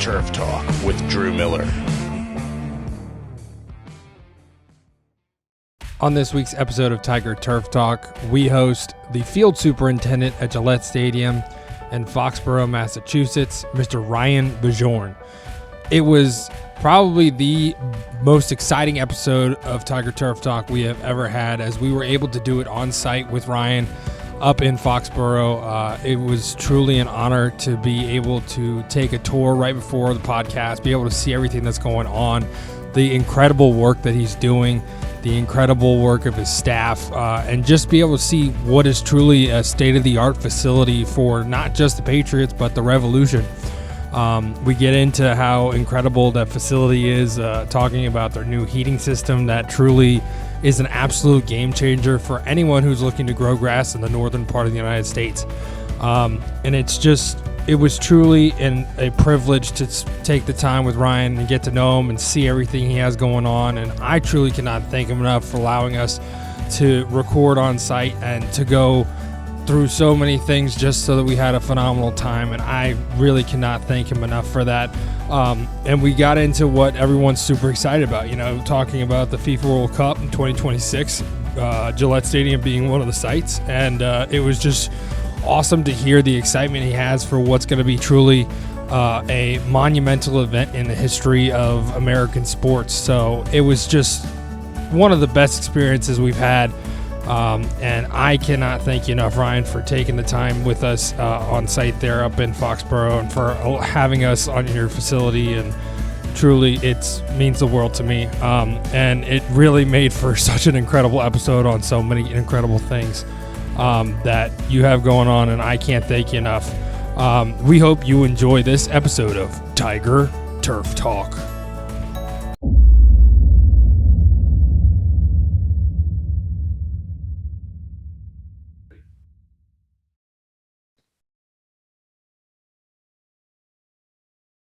Turf Talk with Drew Miller. On this week's episode of Tiger Turf Talk, we host the field superintendent at Gillette Stadium in Foxborough, Massachusetts, Mr. Ryan Bjorn. It was probably the most exciting episode of Tiger Turf Talk we have ever had, as we were able to do it on site with Ryan up in Foxborough. It was truly an honor to be able to take a tour right before the podcast, be able to see everything that's going on, the incredible work that he's doing, the incredible work of his staff, and just be able to see what is truly a state-of-the-art facility for not just the Patriots, but the Revolution. We get into how incredible that facility is, talking about their new heating system that truly is an absolute game changer for anyone who's looking to grow grass in the northern part of the United States. And it was truly a privilege to take the time with Ryan and get to know him and see everything he has going on. And I truly cannot thank him enough for allowing us to record on site and to go through so many things just so that we had a phenomenal time. And I really cannot thank him enough for that. And we got into what everyone's super excited about, talking about the FIFA World Cup in 2026, Gillette Stadium being one of the sites. And it was just awesome to hear the excitement he has for what's going to be truly a monumental event in the history of American sports. So it was just one of the best experiences we've had. And I cannot thank you enough, Ryan, for taking the time with us on site there up in Foxborough and for having us on your facility. And truly, it means the world to me. And it really made for such an incredible episode on so many incredible things that you have going on, and I can't thank you enough. We hope you enjoy this episode of Tiger Turf Talk.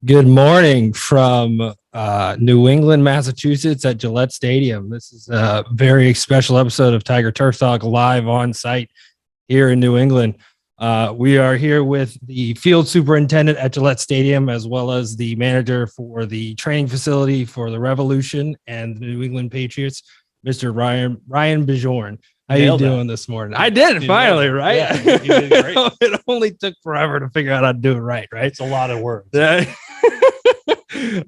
Good morning from New England, Massachusetts at Gillette Stadium. This is a very special episode of Tiger Turf Talk live on site here in New England. We are here with the field superintendent at Gillette Stadium, as well as the manager for the training facility for the Revolution and the New England Patriots, Mr. Ryan Bjorn. How you doing this morning? I did finally, right? Yeah, you did great. It only took forever to figure out how to do it right? It's a lot of work.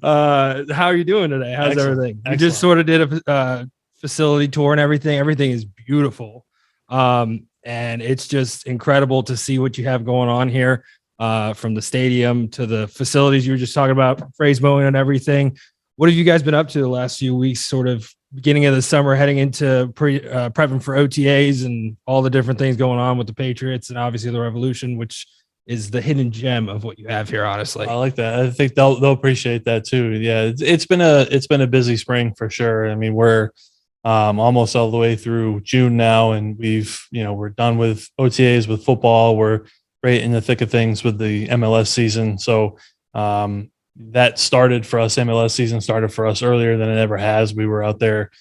How are you doing today? How's everything? You just sort of did a facility tour and everything. Everything is beautiful. And it's just incredible to see what you have going on here, from the stadium to the facilities you were just talking about, phrase mowing and everything. What have you guys been up to the last few weeks, sort of beginning of the summer, heading into prepping for OTAs and all the different things going on with the Patriots and obviously the Revolution, which is the hidden gem of what you have here, honestly. I like that. I think they'll appreciate that too. Yeah, it's been a busy spring for sure. I mean, we're almost all the way through June now, and we're done with OTAs with football. We're right in the thick of things with the MLS season. So that started for us. MLS season started for us earlier than it ever has. We were out there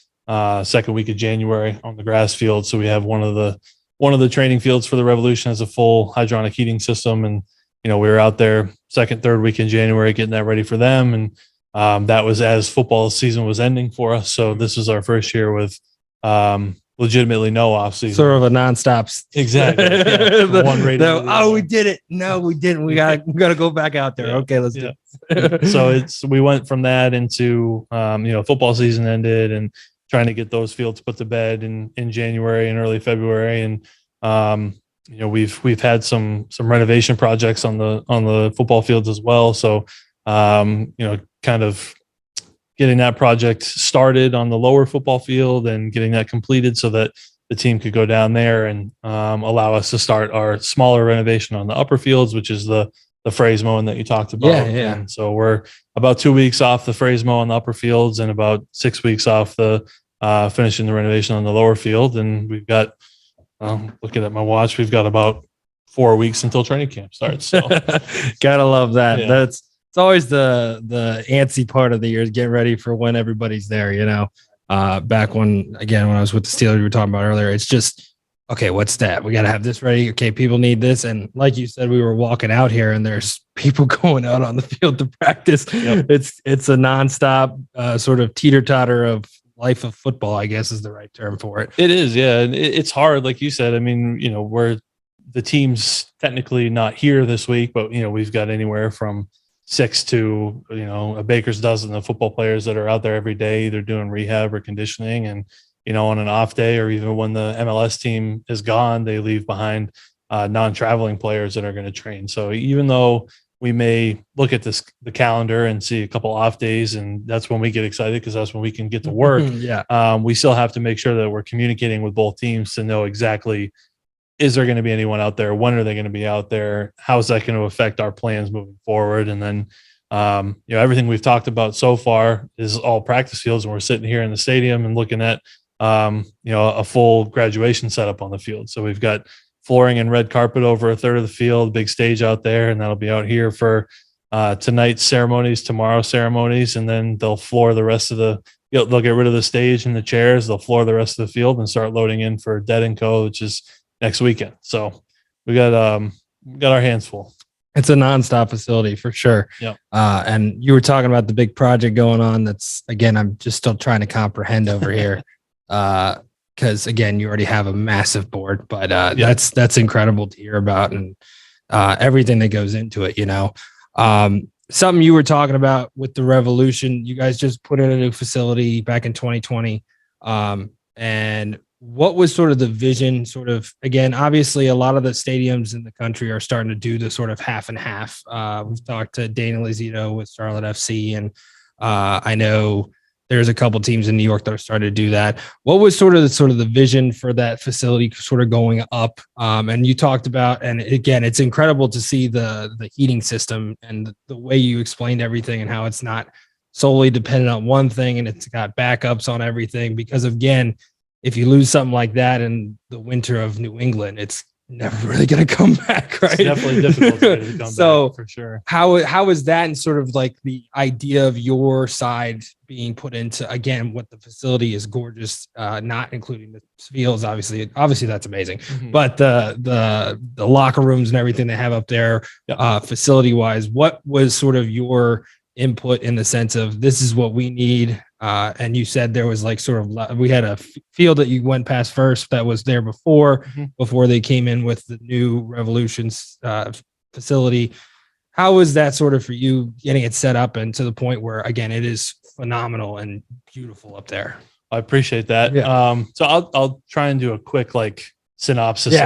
second week of January on the grass field. So we have one of the training fields for the Revolution has a full hydronic heating system. And, we were out there second, third week in January, getting that ready for them. And that was as football season was ending for us. So this is our first year with legitimately no off season. Sort of a nonstop. Exactly. Yeah. One rating. We did it. No, we didn't. We gotta go back out there. Yeah. Okay, let's do it. So we went from that into football season ended and trying to get those fields put to bed in January and early February. And we've had some renovation projects on the football fields as well. So kind of getting that project started on the lower football field and getting that completed so that the team could go down there and allow us to start our smaller renovation on the upper fields, which is the phrase mowing that you talked about. Yeah. And so we're about 2 weeks off the phrase mow on the upper fields and about 6 weeks off the finishing the renovation on the lower field. And we've got, looking at my watch, we've got about 4 weeks until training camp starts. So gotta love that. Yeah. It's always the antsy part of the year is getting ready for when everybody's there, Back when I was with the Steelers, we were talking about earlier, it's just okay, what's that? We got to have this ready. Okay, people need this. And like you said, we were walking out here and there's people going out on the field to practice. Yep. It's a nonstop sort of teeter-totter of life of football, I guess is the right term for it. It is, yeah. And it's hard, like you said. I mean, we're the team's technically not here this week, but we've got anywhere from 6 to a baker's dozen of football players that are out there every day, either doing rehab or conditioning. And on an off day, or even when the MLS team is gone, they leave behind non-traveling players that are going to train. So even though we may look at the calendar and see a couple off days, and that's when we get excited because that's when we can get to work. We still have to make sure that we're communicating with both teams to know exactly, is there going to be anyone out there? When are they going to be out there? How is that going to affect our plans moving forward? And then, everything we've talked about so far is all practice fields, and we're sitting here in the stadium and looking at, a full graduation setup on the field. So we've got flooring and red carpet over a third of the field, big stage out there, and that'll be out here for tonight's ceremonies, tomorrow's ceremonies, and then they'll floor the rest of they'll get rid of the stage and the chairs, they'll floor the rest of the field and start loading in for Dead & Co., which is next weekend. So we got our hands full. It's a nonstop facility for sure. Yeah. And you were talking about the big project going on. That's, again, I'm just still trying to comprehend over here. Because again, you already have a massive board, but that's incredible to hear about, and everything that goes into it. Something you were talking about with the Revolution, you guys just put in a new facility back in 2020. And what was sort of the vision? Sort of, again, obviously a lot of the stadiums in the country are starting to do the sort of half and half. We've talked to Daniel Lizito with Charlotte FC, and I know there's a couple teams in New York that are starting to do that. What was sort of the vision for that facility sort of going up? And you talked about, and again, it's incredible to see the heating system and the way you explained everything and how it's not solely dependent on one thing and it's got backups on everything. Because again, if you lose something like that in the winter of New England, it's never really going to come back, right? It's definitely difficult to come back, for sure. How is that, and sort of like the idea of your side being put into, again, what the facility is gorgeous, not including the fields, obviously that's amazing, but the locker rooms and everything they have up there, facility wise, what was sort of your input in the sense of this is what we need? And you said there was like sort of, we had a field that you went past first that was there before they came in with the new Revolution's facility. How was that sort of for you getting it set up and to the point where, again, it is phenomenal and beautiful up there? I appreciate that. Yeah. So I'll try and do a quick synopsis.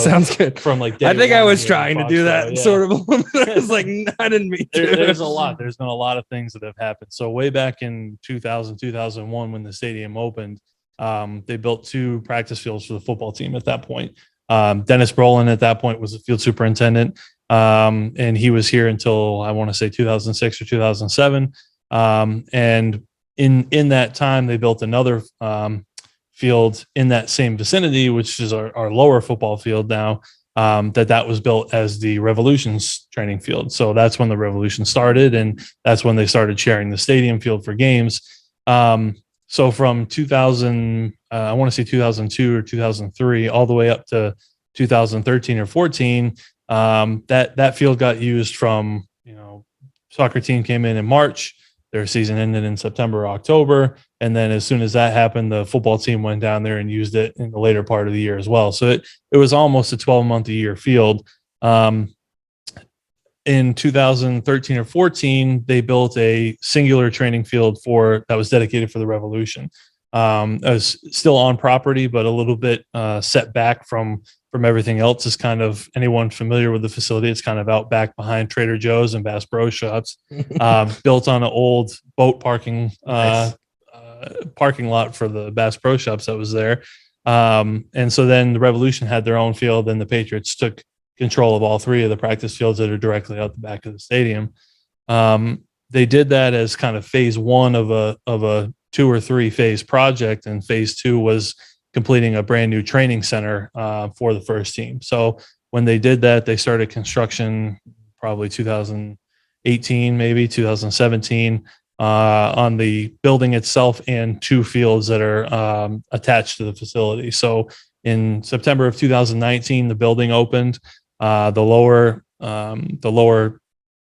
Sounds good. From I think I was trying to do that sort of. I was like, I didn't mean to. There's a lot. There's been a lot of things that have happened. So way back in 2000, 2001, when the stadium opened, they built 2 practice fields for the football team at that point. Dennis Brolin at that point was the field superintendent. And he was here until, I want to say, 2006 or 2007. And in that time, they built another field in that same vicinity, which is our lower football field now, that was built as the Revolution's training field. So that's when the Revolution started, and that's when they started sharing the stadium field for games. So from 2000, I want to say 2002 or 2003, all the way up to 2013 or 14, that field got used from, soccer team came in March. Their season ended in September, October. And then as soon as that happened, the football team went down there and used it in the later part of the year as well. So it was almost a 12-month-a-year field. In 2013 or 14, they built a singular training field that was dedicated for the Revolution. It was still on property, but a little bit set back from everything else. Is kind of, anyone familiar with the facility, it's kind of out back behind Trader Joe's and Bass Pro Shops, built on an old boat parking lot for the Bass Pro Shops that was there. And so then the Revolution had their own field, and the Patriots took control of all 3 of the practice fields that are directly out the back of the stadium. They did that as kind of phase 1 of a 2 or 3 phase project, and phase 2 was completing a brand new training center for the first team. So when they did that, they started construction probably 2018, maybe 2017, on the building itself and 2 fields that are attached to the facility. So in September of 2019, the building opened. The lower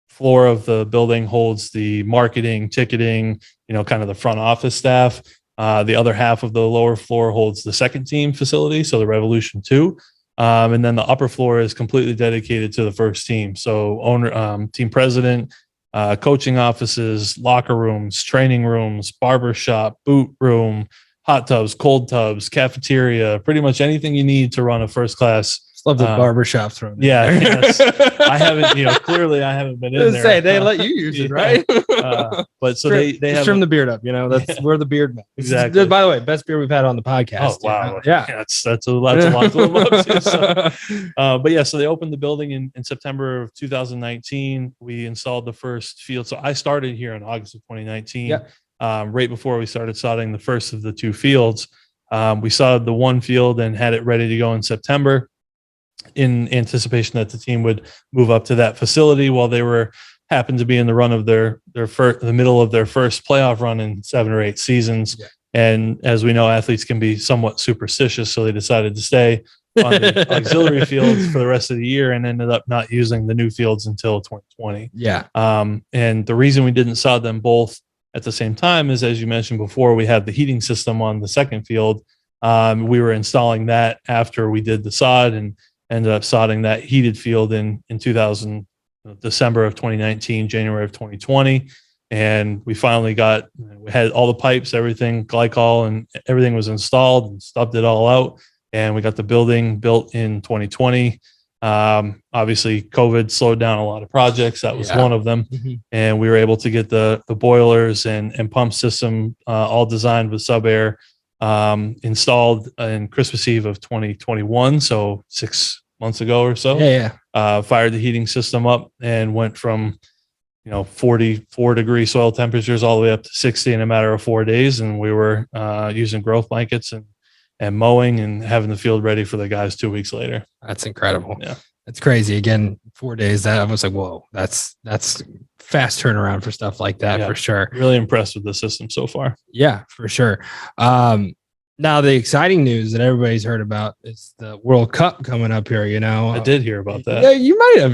floor of the building holds the marketing, ticketing, kind of the front office staff. The other half of the lower floor holds the second team facility, so the Revolution 2. And then the upper floor is completely dedicated to the first team. So team president, coaching offices, locker rooms, training rooms, barber shop, boot room, hot tubs, cold tubs, cafeteria, pretty much anything you need to run a first class. Love the barbershop thrown. Yeah, yes. I haven't, clearly I haven't been in there. Say they let you use it, right? But so they have trim the beard up. That's where the beard man. Exactly. By the way, best beard we've had on the podcast. Oh wow, yeah, that's a lot to live up to. So, but yeah, so they opened the building in September of 2019. We installed the first field. So I started here in August of 2019. Yeah. Right before we started sodding the first of the two fields. We sodded the one field and had it ready to go in September, in anticipation that the team would move up to that facility while they happened to be in the run of the middle of their first playoff run in 7 or 8 seasons. Yeah. And as we know, athletes can be somewhat superstitious, so they decided to stay on the auxiliary fields for the rest of the year and ended up not using the new fields until 2020. Yeah. And the reason we didn't sod them both at the same time is, as you mentioned before, we had the heating system on the second field. We were installing that after we did the sod and ended up sodding that heated field in December of 2019, January of 2020. And we finally we had all the pipes, everything, glycol, and everything was installed and stubbed it all out. And we got the building built in 2020. Obviously, COVID slowed down a lot of projects. That was one of them. Mm-hmm. And we were able to get the boilers and pump system all designed with sub-air installed in Christmas Eve of 2021. So 6 months ago or so. Fired the heating system up and went from 44 degree soil temperatures all the way up to 60 in a matter of 4 days. And we were using growth blankets and mowing and having the field ready for the guys 2 weeks later. That's incredible. Yeah. That's crazy. Again, 4 days. That I was like, whoa, that's fast turnaround for stuff like that, for sure. Really impressed with the system so far. Yeah, for sure. Now the exciting news that everybody's heard about is the World Cup coming up here. I did hear about that. Yeah, you might have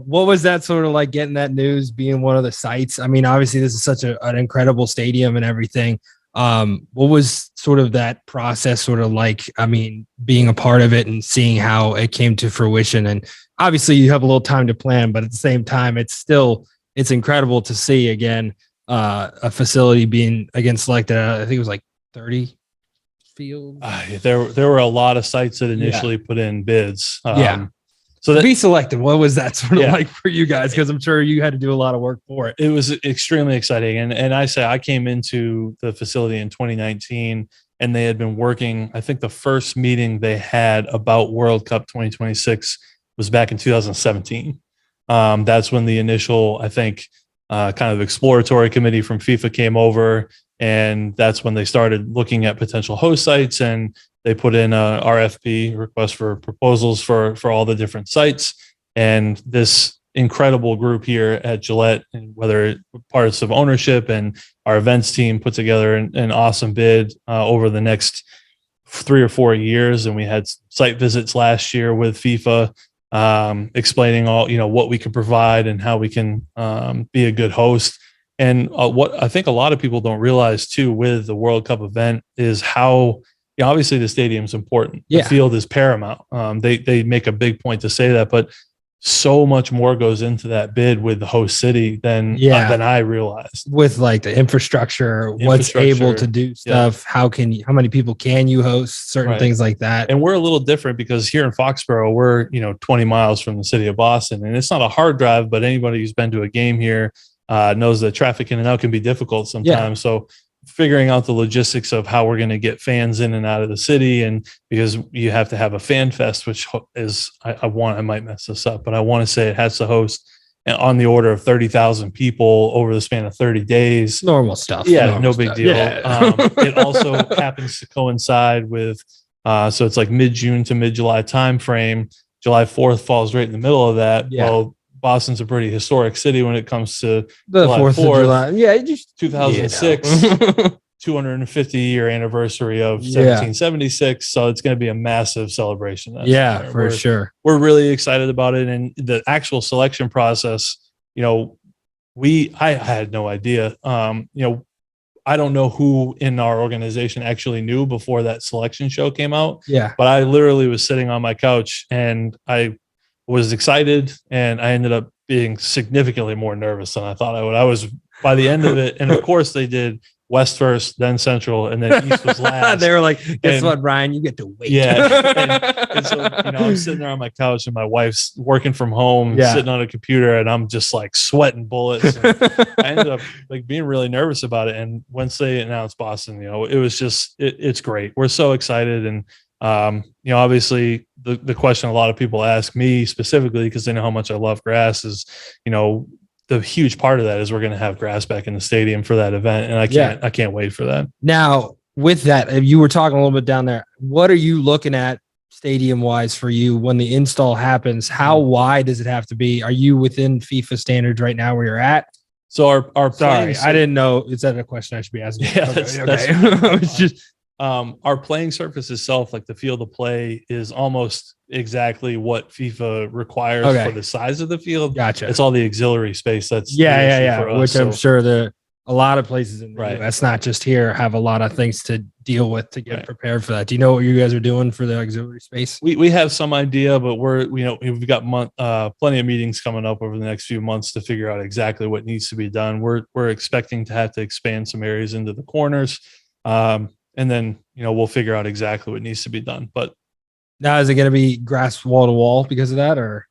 what was that sort of like, getting that news, being one of the sites? I mean, obviously this is such an incredible stadium and everything. What was sort of that process sort of like? I mean, being a part of it and seeing how it came to fruition, and obviously you have a little time to plan, but at the same time, it's incredible to see again, a facility being selected. I think it was like 30 fields. There were a lot of sites that initially put in bids. So to be selected, what was that sort of like for you guys? Because I'm sure you had to do a lot of work for it. It was extremely exciting. And I came into the facility in 2019 and they had been working. I think the first meeting they had about World Cup 2026 was back in 2017. That's when the initial, I think, kind of exploratory committee from FIFA came over. And that's when they started looking at potential host sites, and they put in a RFP, request for proposals, for all the different sites. And this incredible group here at Gillette, and whether parts of ownership and our events team, put together an awesome bid over the next 3 or 4 years. And we had site visits last year with FIFA, explaining all, what we can provide and how we can be a good host. And what I think a lot of people don't realize too with the World Cup event is how, obviously the stadium's important. The field is paramount. They make a big point to say that, but so much more goes into that bid with the host city than I realized. With like the infrastructure, what's able to do stuff, how many people can you host, certain things like that. And we're a little different because here in Foxborough, we're 20 miles from the city of Boston, and it's not a hard drive, but anybody who's been to a game here knows that traffic in and out can be difficult sometimes. So figuring out the logistics of how we're going to get fans in and out of the city, and because you have to have a fan fest, which is I might mess this up, but I want to say it has to host on the order of 30,000 people over the span of 30 days. Normal stuff. No big deal. It also happens to coincide with so it's like mid-June to mid-July timeframe. July 4th falls right in the middle of that. Well, Boston's a pretty historic city when it comes to the 4th of July. 2006. 250-year anniversary of 1776. So it's going to be a massive celebration. For sure. We're really excited about it. And the actual selection process, I had no idea. I don't know who in our organization actually knew before that selection show came out. Yeah. But I literally was sitting on my couch and I was excited, and I ended up being significantly more nervous than I thought I would. I was by the end of it. And of course they did West first, then Central, and then East was last. They were like, guess what, Ryan? You get to wait. Yeah. and so, I'm sitting there on my couch and my wife's working from home, sitting on a computer, and I'm just like sweating bullets. And I ended up like being really nervous about it. And once they announced Boston, it was just, it's great. We're so excited. And, obviously the question a lot of people ask me specifically, because they know how much I love grass, is, the huge part of that is we're going to have grass back in the stadium for that event. And I can't wait for that. Now with that, you were talking a little bit down there, what are you looking at stadium wise for you when the install happens? How wide does it have to be? Are you within FIFA standards right now where you're at? So our sorry, I didn't know. Is that a question I should be asking? Yeah, that's it's just our playing surface itself, like the field of play, is almost exactly what FIFA requires for the size of the field. Gotcha. It's all the auxiliary space that's for us, which I'm sure a lot of places in the US, not just here, have a lot of things to deal with to get prepared for that. Do you know what you guys are doing for the auxiliary space? We have some idea, but we've got plenty of meetings coming up over the next few months to figure out exactly what needs to be done. We're expecting to have to expand some areas into the corners. And then, we'll figure out exactly what needs to be done. But now, is it going to be grass wall to wall because of that, or?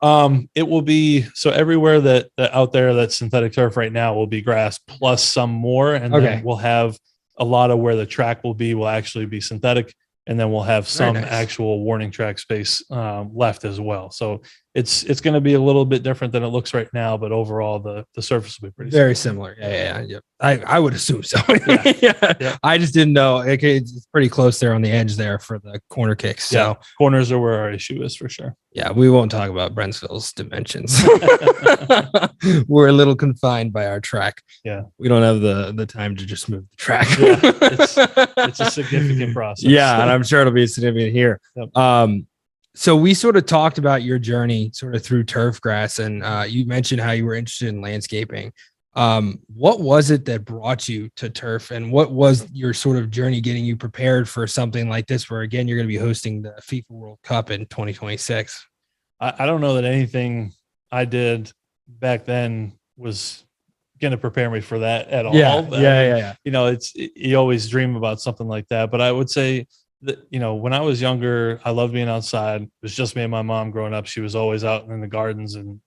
It will be, so everywhere that out there that's synthetic turf right now will be grass plus some more. And then we'll have a lot of where the track will actually be synthetic. And then we'll have some actual warning track space left as well. So it's going to be a little bit different than it looks right now, but overall the surface will be pretty very similar. Yeah. I would assume so. I just didn't know. It's pretty close there on the edge there for the corner kicks. So corners are where our issue is for sure. Yeah, we won't talk about Brentsville's dimensions. We're a little confined by our track. Yeah, we don't have the time to just move the track. It's a significant process. Yeah, and I'm sure it'll be significant here. Yep. So we sort of talked about your journey sort of through turf grass, and you mentioned how you were interested in landscaping. What was it that brought you to turf, and what was your sort of journey getting you prepared for something like this, where again, you're going to be hosting the FIFA World Cup in 2026? I don't know that anything I did back then was going to prepare me for that at all. Yeah. You always dream about something like that, but I would say that, when I was younger, I loved being outside. It was just me and my mom growing up. She was always out in the gardens, and,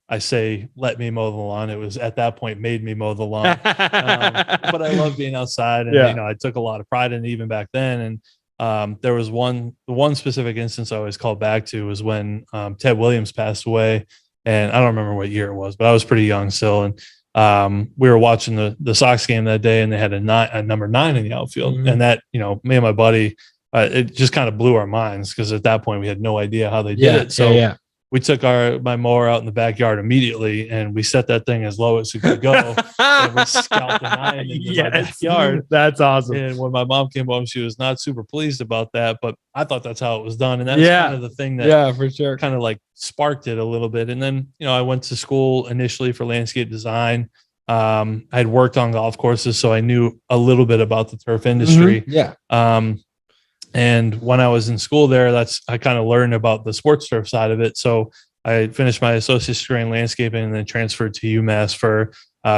I say, let me mow the lawn. It was at that point made me mow the lawn. But I love being outside, and, I took a lot of pride in it even back then. And there was the one specific instance I always call back to was when Ted Williams passed away. And I don't remember what year it was, but I was pretty young still. And we were watching the Sox game that day, and they had a number 9 in the outfield. Mm-hmm. And that, me and my buddy, it just kind of blew our minds, because at that point we had no idea how they did it. So we took my mower out in the backyard immediately, and we set that thing as low as it could go. And we scalped the 9 into my backyard. That's awesome. And when my mom came home, she was not super pleased about that, but I thought that's how it was done. And that's kind of the thing that for sure kind of like sparked it a little bit. And then, I went to school initially for landscape design. I had worked on golf courses, so I knew a little bit about the turf industry. Mm-hmm. And when I was in school there, I kind of learned about the sports turf side of it. So I finished my associate's degree in landscaping and then transferred to UMass for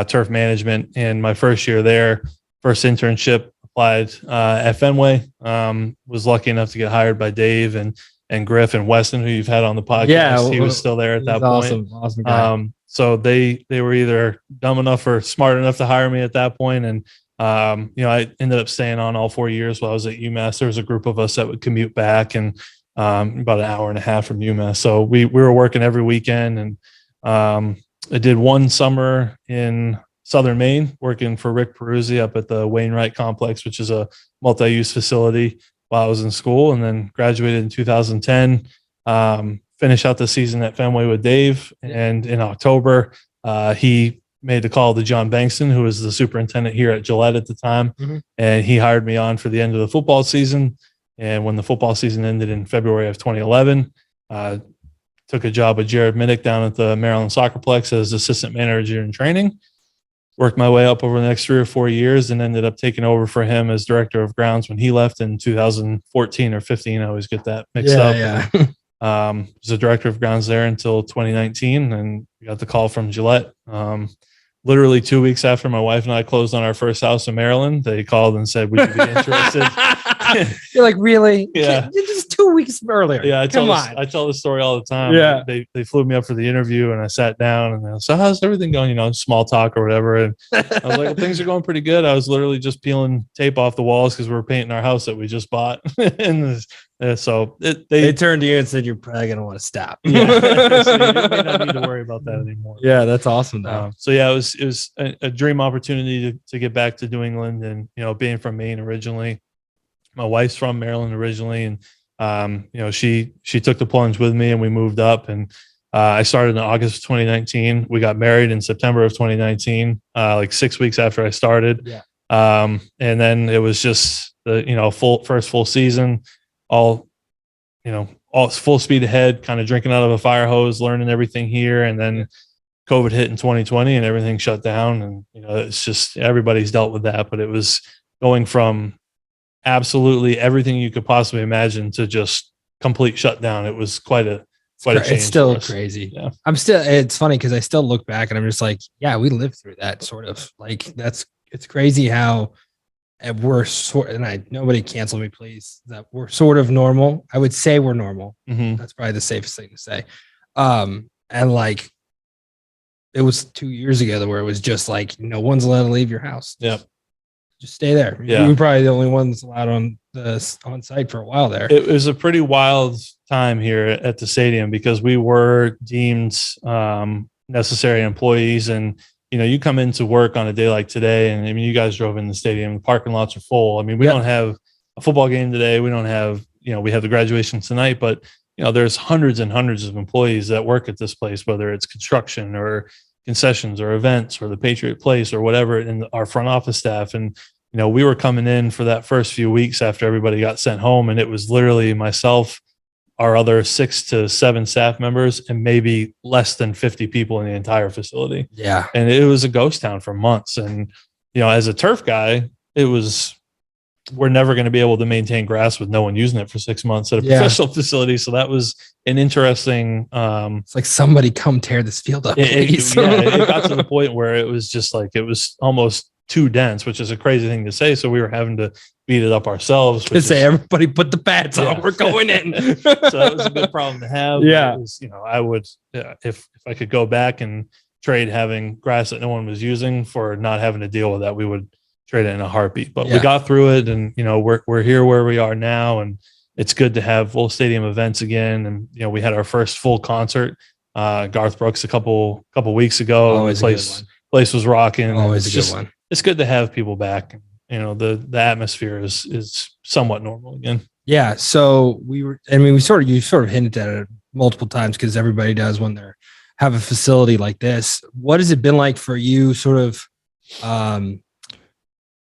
turf management. And my first year there, first internship, applied at Fenway. Was lucky enough to get hired by Dave and Griff and Weston, who you've had on the podcast. Yeah, he was still there at that point. Awesome guy. So they were either dumb enough or smart enough to hire me at that point. And I ended up staying on all 4 years while I was at UMass. There was a group of us that would commute back, and about an hour and a half from UMass. So we were working every weekend, and I did one summer in Southern Maine working for Rick Peruzzi up at the Wainwright Complex, which is a multi-use facility, while I was in school, and then graduated in 2010. Finished out the season at Fenway with Dave, and in October, he made the call to John Bankston, who was the superintendent here at Gillette at the time. And he hired me on for the end of the football season. And when the football season ended in February of 2011, took a job with Jared Minnick down at the Maryland Soccerplex as assistant manager in training. Worked my way up over the next 3 or 4 years and ended up taking over for him as director of grounds when he left in 2014 or 15. I always get that mixed up. Yeah. Was a director of grounds there until 2019, and we got the call from Gillette. Literally 2 weeks after my wife and I closed on our first house in Maryland, they called and said, would you be interested? You're like, really? Yeah. Just 2 weeks earlier. Yeah, I tell this story all the time. Yeah. They flew me up for the interview, and I sat down and I was, so how's everything going? You know, small talk or whatever. And I was like, well, things are going pretty good. I was literally just peeling tape off the walls because we were painting our house that we just bought. And so they turned to you and said, you're probably going to want to stop. Yeah. So you may not need to worry about that anymore. Yeah, that's awesome though. So yeah, it was a dream opportunity to get back to New England, and, you know, being from Maine originally. My wife's from Maryland originally, and you know, she took the plunge with me, and we moved up. And I started in August of 2019. We got married in September of 2019, like 6 weeks after I started. Yeah. And then it was just the, you know, first full season, all full speed ahead, kind of drinking out of a fire hose, learning everything here. And then COVID hit in 2020 and everything shut down. And, you know, it's just, everybody's dealt with that, but it was going from absolutely everything you could possibly imagine to just complete shutdown. It was quite a change. It's still crazy. Yeah. It's funny because I still look back and I'm just like, yeah, we lived through that sort of, like, it's crazy how we're nobody cancel me, please, that we're sort of normal. I would say we're normal. Mm-hmm. That's probably the safest thing to say. And like, it was 2 years ago where it was just like, no one's allowed to leave your house. Yep. Just stay there. Yeah. We were probably the only ones allowed on site for a while there. It was a pretty wild time here at the stadium because we were deemed necessary employees. And, you know, you come into work on a day like today, and I mean, you guys drove in the stadium, the parking lots are full. I mean, we don't have a football game today. We don't have, you know, we have the graduation tonight, but, you know, there's hundreds and hundreds of employees that work at this place, whether it's construction or concessions or events or the Patriot Place or whatever, and our front office staff. And, you know, we were coming in for that first few weeks after everybody got sent home, and it was literally myself, our other 6 to 7 staff members, and maybe less than 50 people in the entire facility. Yeah. And it was a ghost town for months. And, you know, as a turf guy, we're never going to be able to maintain grass with no one using it for 6 months at a professional facility. So that was an interesting. It's like, somebody come tear this field up. It got to the point where it was just like, it was almost too dense, which is a crazy thing to say. So we were having to beat it up ourselves. To say, everybody put the pads on, we're going in. So that was a good problem to have. Yeah. It was, you know, I would, if I could go back and trade having grass that no one was using for not having to deal with that, we would trade it in a heartbeat. But we got through it, and, you know, we're here where we are now, and it's good to have full stadium events again. And, you know, we had our first full concert, Garth Brooks, a couple weeks ago. Always the place was rocking. Always a good one. It's good to have people back. You know, the atmosphere is somewhat normal again. Yeah. So you sort of hinted at it multiple times, because everybody does when they have a facility like this. What has it been like for you, sort of, I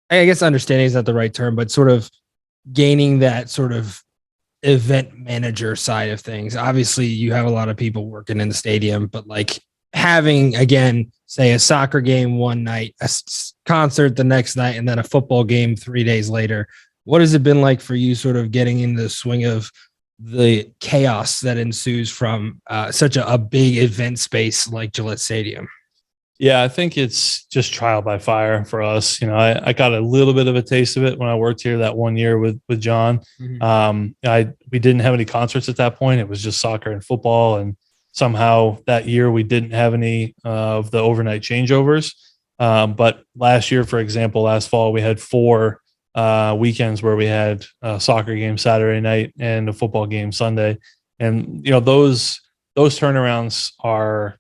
guess understanding is not the right term, but sort of gaining that sort of event manager side of things? Obviously you have a lot of people working in the stadium, but like having, again, say a soccer game one night, a concert the next night, and then a football game 3 days later. What has it been like for you, sort of getting into the swing of the chaos that ensues from such a big event space like Gillette Stadium? Yeah, I think it's just trial by fire for us. You know, I got a little bit of a taste of it when I worked here that 1 year with John. Mm-hmm. We didn't have any concerts at that point. It was just soccer and football. And somehow that year we didn't have any of the overnight changeovers. But last year, for example, last fall, we had 4 weekends where we had a soccer game Saturday night and a football game Sunday. And, you know, those turnarounds are,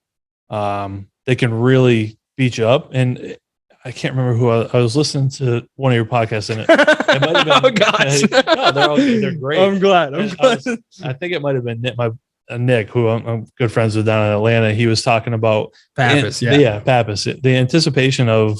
they can really beat you up. And I can't remember who I was listening to one of your podcasts, and it might have been. Oh gosh, no, they're great. I'm glad. I think it might have been Nick, Nick, who I'm good friends with down in Atlanta, he was talking about Pappas. Pappas. The anticipation of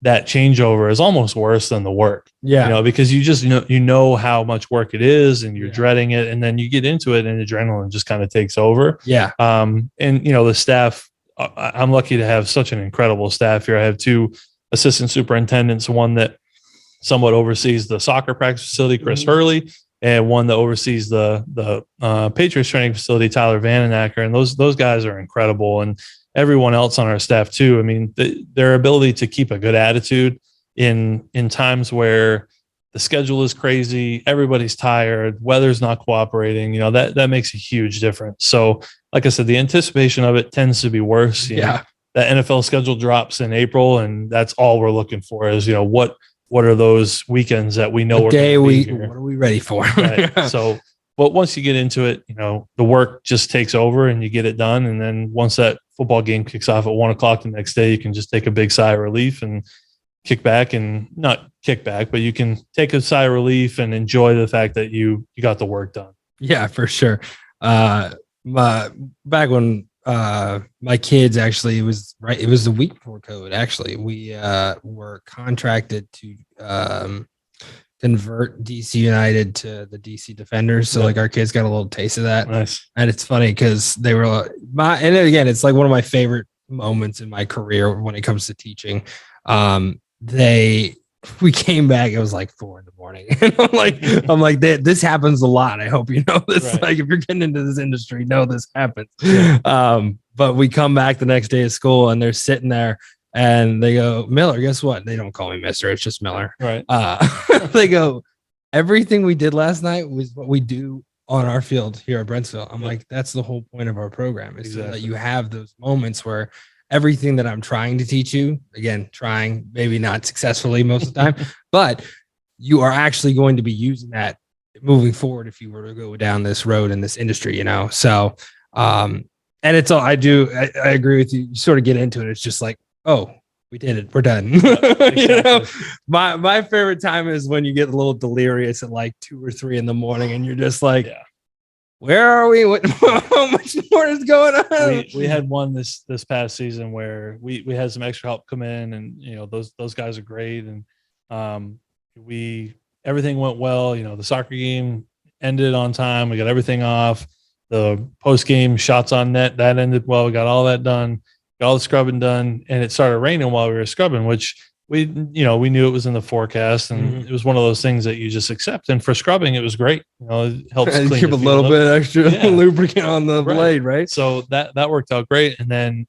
that changeover is almost worse than the work. Yeah. Because you just know how much work it is, and you're dreading it, and then you get into it, and adrenaline just kind of takes over. Yeah. And the staff. I'm lucky to have such an incredible staff here. I have 2 assistant superintendents, one that somewhat oversees the soccer practice facility, Chris Hurley, and one that oversees the Patriots training facility, Tyler Vandenacker. And those guys are incredible. And everyone else on our staff too. I mean, their ability to keep a good attitude in times where the schedule is crazy, everybody's tired, weather's not cooperating, that makes a huge difference. So like I said, the anticipation of it tends to be worse. The NFL schedule drops in April, and that's all we're looking for is, what are those weekends that we know what are we ready for? Right. So, but once you get into it, the work just takes over and you get it done. And then once that football game kicks off at 1:00 the next day, you can just take a big sigh of relief and not kick back, but you can take a sigh of relief and enjoy the fact that you got the work done. Yeah, for sure. Back when my kids actually, it was the week before COVID. Actually, we were contracted to convert DC United to the DC Defenders. So like our kids got a little taste of that. Nice. And it's funny because they were and again, it's like one of my favorite moments in my career when it comes to teaching. We came back, it was like 4 a.m. And I'm like, this happens a lot. I hope you know this. Right. Like if you're getting into this industry, know this happens. Yeah. But we come back the next day of school and they're sitting there and they go, Miller, guess what? They don't call me Mister, it's just Miller. Right. They go, everything we did last night was what we do on our field here at Brentsville. I'm like, that's the whole point of our program is so that you have those moments where everything that I'm trying to teach you, again, maybe not successfully most of the time, but you are actually going to be using that moving forward if you were to go down this road in this industry, So, and it's all I agree with you. You sort of get into it. It's just like, oh, we did it. We're done. Exactly. My favorite time is when you get a little delirious at like 2 or 3 in the morning and you're just like, where are we? How much more is going on? We had one this past season where we had some extra help come in, and those guys are great, and everything went well. The soccer game ended on time. We got everything off. The post game shots on net that ended well. We got all that done. Got all the scrubbing done, and it started raining while we were scrubbing, which we knew it was in the forecast, and it was one of those things that you just accept. And for scrubbing, it was great. It helps clean keep a little bit extra lubricant on the blade, right? So that worked out great. And then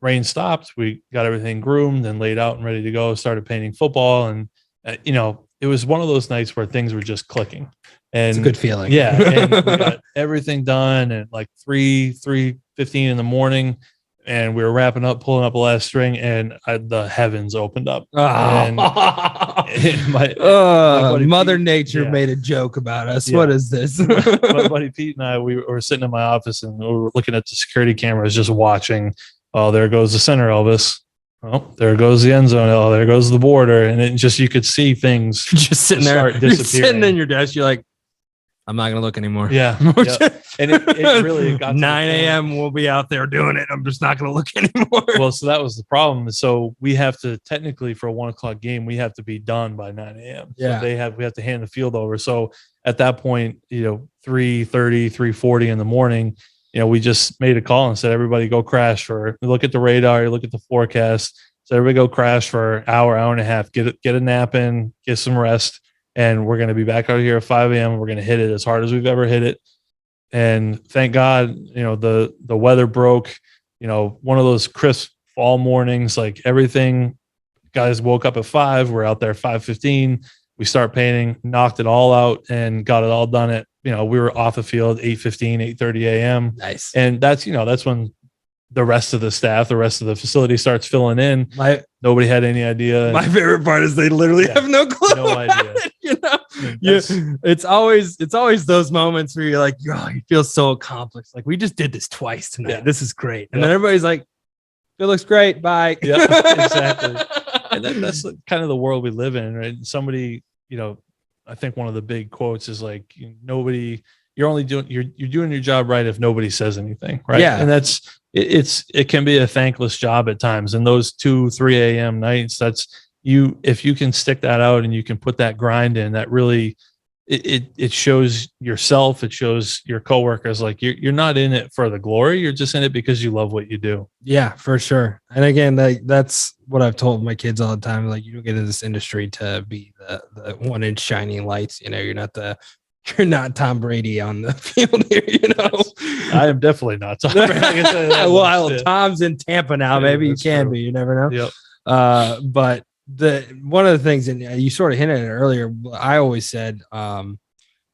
rain stopped. We got everything groomed and laid out and ready to go. Started painting football, and it was one of those nights where things were just clicking. And it's a good feeling. Yeah, and we got everything done at like 3:15 in the morning. And we were wrapping up, pulling up the last string, and the heavens opened up. And my Mother Nature made a joke about us. Yeah. What is this? My buddy Pete and I, we were sitting in my office, and we were looking at the security cameras, just watching. Oh, there goes the center, Elvis. Oh, there goes the end zone. Oh, there goes the border. And it just, you could see things just sitting there, disappearing. you're sitting in your desk. You're like, I'm not going to look anymore. Yeah. And it really got 9 a.m. We'll be out there doing it. I'm just not going to look anymore. Well, so that was the problem. So we have to technically, for a 1:00 game, we have to be done by 9 a.m. Yeah. So we have to hand the field over. So at that point, 3:30, 3:40 in the morning, we just made a call and said, everybody go crash look at the radar, look at the forecast. So everybody go crash for an hour and a half, get a nap in, get some rest. And we're going to be back out here at 5 a.m. We're going to hit it as hard as we've ever hit it. And thank God, the weather broke, one of those crisp fall mornings, like everything, guys woke up at 5, we're out there 5:15. We start painting, knocked it all out and got it all done at, we were off the field 8:15, 8:30 a.m. Nice. And that's when the rest of the staff, the rest of the facility starts filling in. Nobody had any idea. My favorite part is they literally have no clue. No idea. It's always those moments where you're like, you feel so accomplished. Like, we just did this twice tonight. Yeah. This is great. And then everybody's like, it looks great. Bye. Yeah, exactly. And that's kind of the world we live in, right? Somebody, I think one of the big quotes is like, nobody you're doing your job right if nobody says anything, right? Yeah. And it can be a thankless job at times. And those 2-3 a.m. nights, if you can stick that out and you can put that grind in, that really it shows yourself, it shows your coworkers, like you're not in it for the glory, you're just in it because you love what you do. Yeah, for sure. And again, that's what I've told my kids all the time. Like, you don't get in this industry to be the 1-inch shining lights. You're not Tom Brady on the field here. I am definitely not Tom Brady. Well, Tom's in Tampa now. Maybe you can be. You never know. Yep. But one of the things, and you sort of hinted at it earlier, I always said,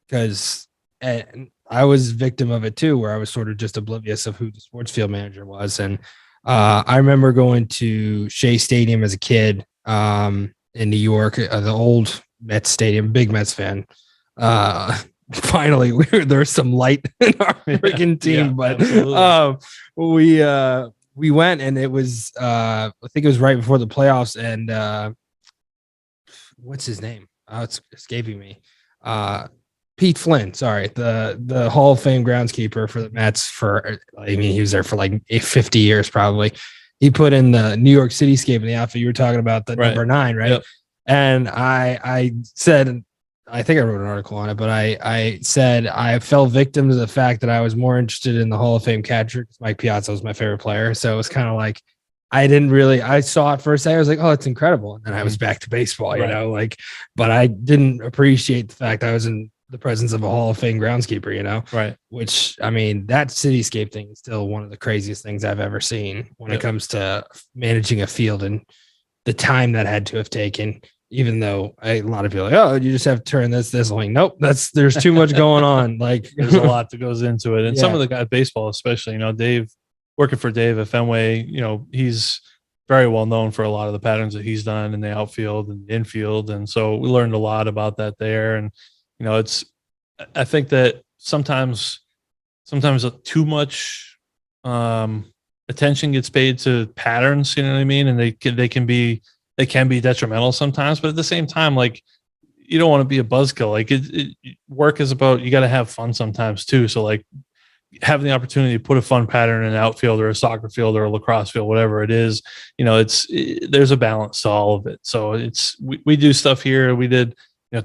because I was victim of it too, where I was sort of just oblivious of who the sports field manager was. And I remember going to Shea Stadium as a kid in New York, the old Mets stadium, big Mets fan. Finally, there's some light in our freaking team, but we went, and it was I think it was right before the playoffs, and what's his name? Oh, it's escaping me. Pete Flynn, sorry, the Hall of Fame groundskeeper for the Mets he was there for like 50 years probably. He put in the New York Cityscape in the outfit you were talking about, the number 9, right? Yep. And I said, I think I wrote an article on it, but I said I fell victim to the fact that I was more interested in the Hall of Fame catcher because Mike Piazza was my favorite player. So it was kind of like, I saw it first day. I was like, oh, it's incredible. And then I was back to baseball, but I didn't appreciate the fact I was in the presence of a Hall of Fame groundskeeper, right. Which, I mean, that cityscape thing is still one of the craziest things I've ever seen when it comes to managing a field and the time that had to have taken. Even though a lot of people are like, oh, you just have to turn this. Like, nope, there's too much going on. Like, there's a lot that goes into it. And some of the guys, baseball, especially, Dave, working for Dave at Fenway, he's very well known for a lot of the patterns that he's done in the outfield and infield. And so we learned a lot about that there. And, I think that sometimes too much attention gets paid to patterns, you know what I mean? And they can be detrimental sometimes, but at the same time, like, you don't want to be a buzzkill. Like, work is about, you got to have fun sometimes too. So like, having the opportunity to put a fun pattern in an outfield or a soccer field or a lacrosse field, whatever it is, there's a balance to all of it. So we do stuff here. We did,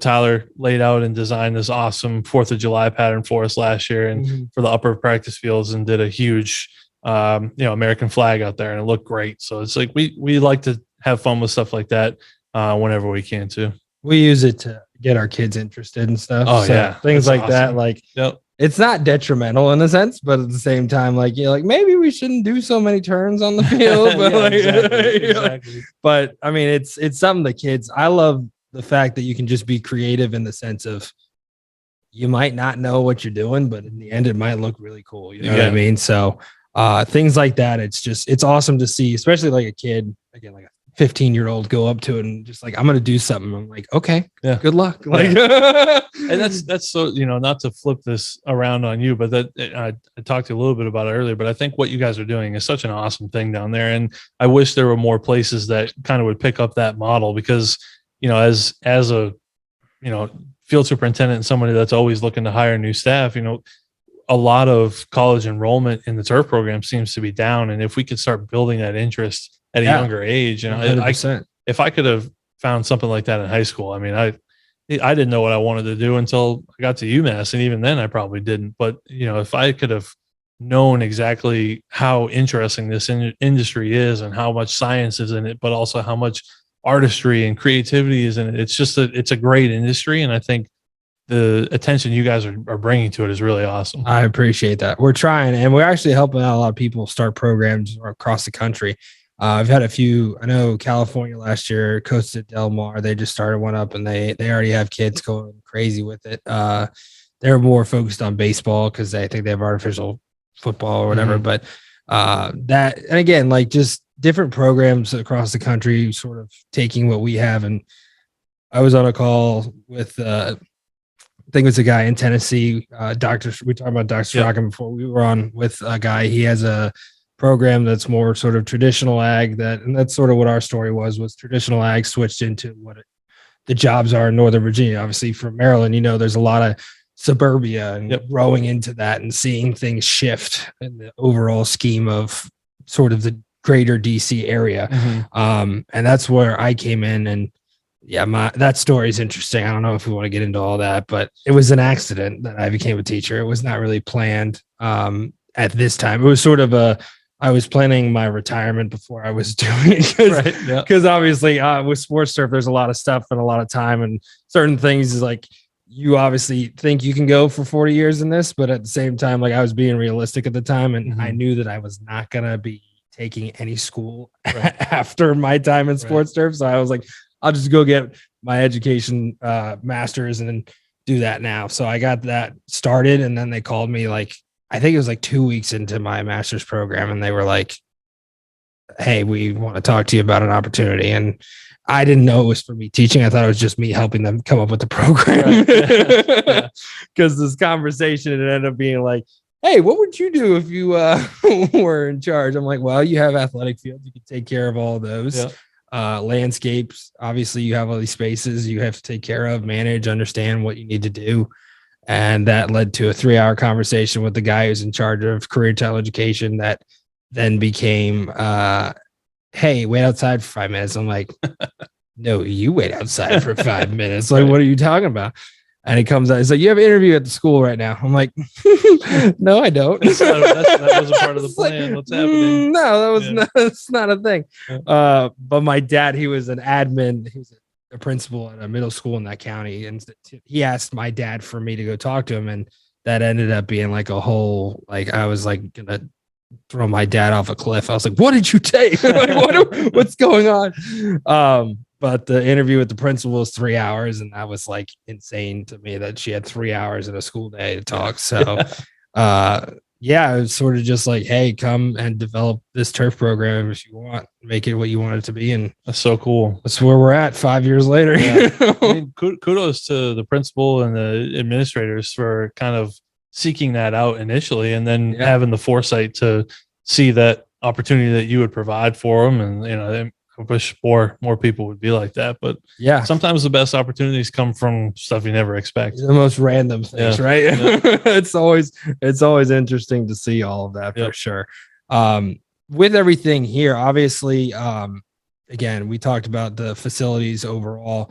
Tyler laid out and designed this awesome 4th of July pattern for us last year and for the upper practice fields, and did a huge, American flag out there, and it looked great. So it's like, we like to have fun with stuff like that whenever we can too. We use it to get our kids interested and stuff. Oh, yeah. Things like that. Like, It's not detrimental in a sense, but at the same time, like, maybe we shouldn't do so many turns on the field. But exactly. But I mean, it's something the kids, I love the fact that you can just be creative in the sense of, you might not know what you're doing, but in the end, it might look really cool. You know what I mean? So things like that, it's awesome to see, especially like a kid, again, like a 15-year-old go up to it and just like, I'm going to do something. I'm like, okay, good luck. Like, and that's so, not to flip this around on you, but that I talked to you a little bit about it earlier, but I think what you guys are doing is such an awesome thing down there. And I wish there were more places that kind of would pick up that model, because, as a, field superintendent and somebody that's always looking to hire new staff, a lot of college enrollment in the turf program seems to be down. And if we could start building that interest at a younger age, if I could have found something like that in high school, I mean, I didn't know what I wanted to do until I got to UMass. And even then I probably didn't, but if I could have known exactly how interesting this industry is and how much science is in it, but also how much artistry and creativity is in it, it's a great industry. And I think the attention you guys are bringing to it is really awesome. I appreciate that. We're trying, and we're actually helping out a lot of people start programs across the country. I've had a few. I know California last year, Costa Del Mar, they just started one up, and they already have kids going crazy with it. They're more focused on baseball because they think they have artificial football or whatever. But that, and again, like, just different programs across the country, sort of taking what we have. And I was on a call with I think it was a guy in Tennessee, we talked about Dr. Sorokin before. We were on with a guy. He has a program that's more sort of traditional ag, and that's sort of what our story was traditional ag switched into what the jobs are in Northern Virginia. Obviously, from Maryland, there's a lot of suburbia and growing into that and seeing things shift in the overall scheme of sort of the greater DC area. And that's where I came in. And that story is interesting. I don't know if we want to get into all that, but it was an accident that I became a teacher. It was not really planned at this time. It was sort of I was planning my retirement before I was doing it because obviously with sports turf, there's a lot of stuff and a lot of time and certain things is like, you obviously think you can go for 40 years in this, but at the same time, like I was being realistic at the time and I knew that I was not going to be taking any school after my time in sports turf. So I was like, I'll just go get my education master's and then do that now. So I got that started and then they called me like, I think it was like 2 weeks into my master's program and they were like, hey, we want to talk to you about an opportunity. And I didn't know it was for me teaching. I thought it was just me helping them come up with the program. Because this conversation, it ended up being like, hey, what would you do if you were in charge? I'm like, well, you have athletic fields. You can take care of all those. Landscapes. Obviously, you have all these spaces you have to take care of, manage, understand what you need to do. And that led to a 3-hour conversation with the guy who's in charge of career child education that then became hey, wait outside for 5 minutes. I'm like, no, you wait outside for 5 minutes. Like, what are you talking about? And he comes out. He's like, you have an interview at the school right now. I'm like, no, I don't. That wasn't part of the plan. What's happening? No, that's not a thing. But my dad, he was an admin. He was a principal at a middle school in that county. And he asked my dad for me to go talk to him. And that ended up being like a whole, like, I was like, gonna throw my dad off a cliff. I was like, what did you take? Like, what's going on? But the interview with the principal was 3 hours, and that was like insane to me that she had 3 hours in a school day to talk. So it was sort of just like, hey, come and develop this turf program if you want, make it what you want it to be. And that's so cool. That's where we're at 5 years later. I mean, kudos to the principal and the administrators for kind of seeking that out initially and then having the foresight to see that opportunity that you would provide for them. And, I wish more people would be like that, but sometimes the best opportunities come from stuff you never expect. The most random things, right? It's always interesting to see all of that for sure. With everything here, obviously, again, we talked about the facilities overall.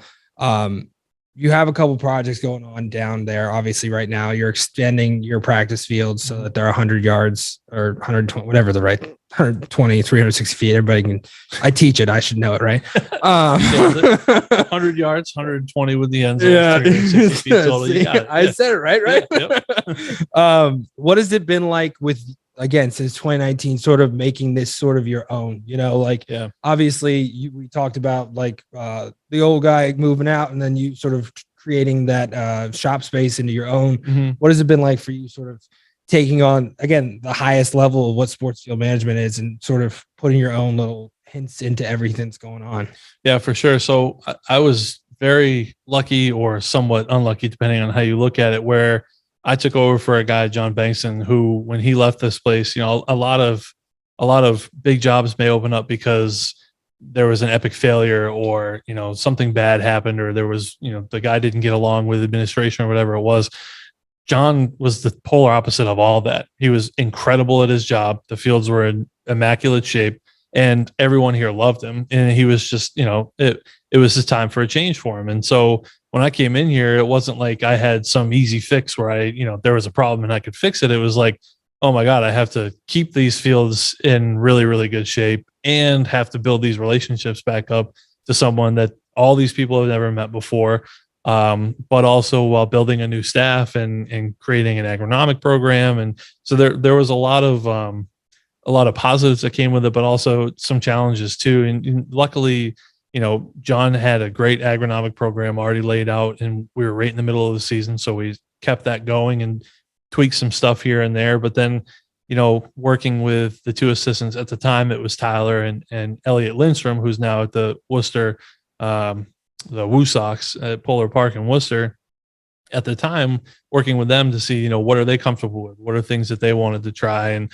You have a couple projects going on down there. Obviously, right now you're extending your practice fields so that they're 100 yards or 120, whatever the right 120, 360 feet. Everybody can. I teach it. I should know it, right? 100 yards, 120 with the end zone. Yeah, 360 feet total. You got it. I said it right. What has it been like with? Again, since 2019, sort of making this sort of your own, obviously we talked about like the old guy moving out and then you sort of creating that shop space into your own. What has it been like for you sort of taking on, again, the highest level of what sports field management is and sort of putting your own little hints into everything that's going on? Yeah, for sure. So I was very lucky or somewhat unlucky, depending on how you look at it, where I took over for a guy, John Bankson, who, when he left this place, a lot of big jobs may open up because there was an epic failure or, something bad happened or there was, the guy didn't get along with administration or whatever it was. John was the polar opposite of all that. He was incredible at his job. The fields were in immaculate shape and everyone here loved him. And he was just, it was his time for a change for him. And so when I came in here, it wasn't like I had some easy fix where there was a problem and I could fix it. It was like, oh my God, I have to keep these fields in really, really good shape and have to build these relationships back up to someone that all these people have never met before. But also while building a new staff and creating an agronomic program. And so there was a lot of positives that came with it, but also some challenges too. And luckily, John had a great agronomic program already laid out and we were right in the middle of the season. So we kept that going and tweaked some stuff here and there. But then, working with the two assistants at the time, it was Tyler and Elliot Lindstrom, who's now at the Worcester, the Woo Sox at Polar Park in Worcester. At the time, working with them to see, what are they comfortable with? What are things that they wanted to try? And,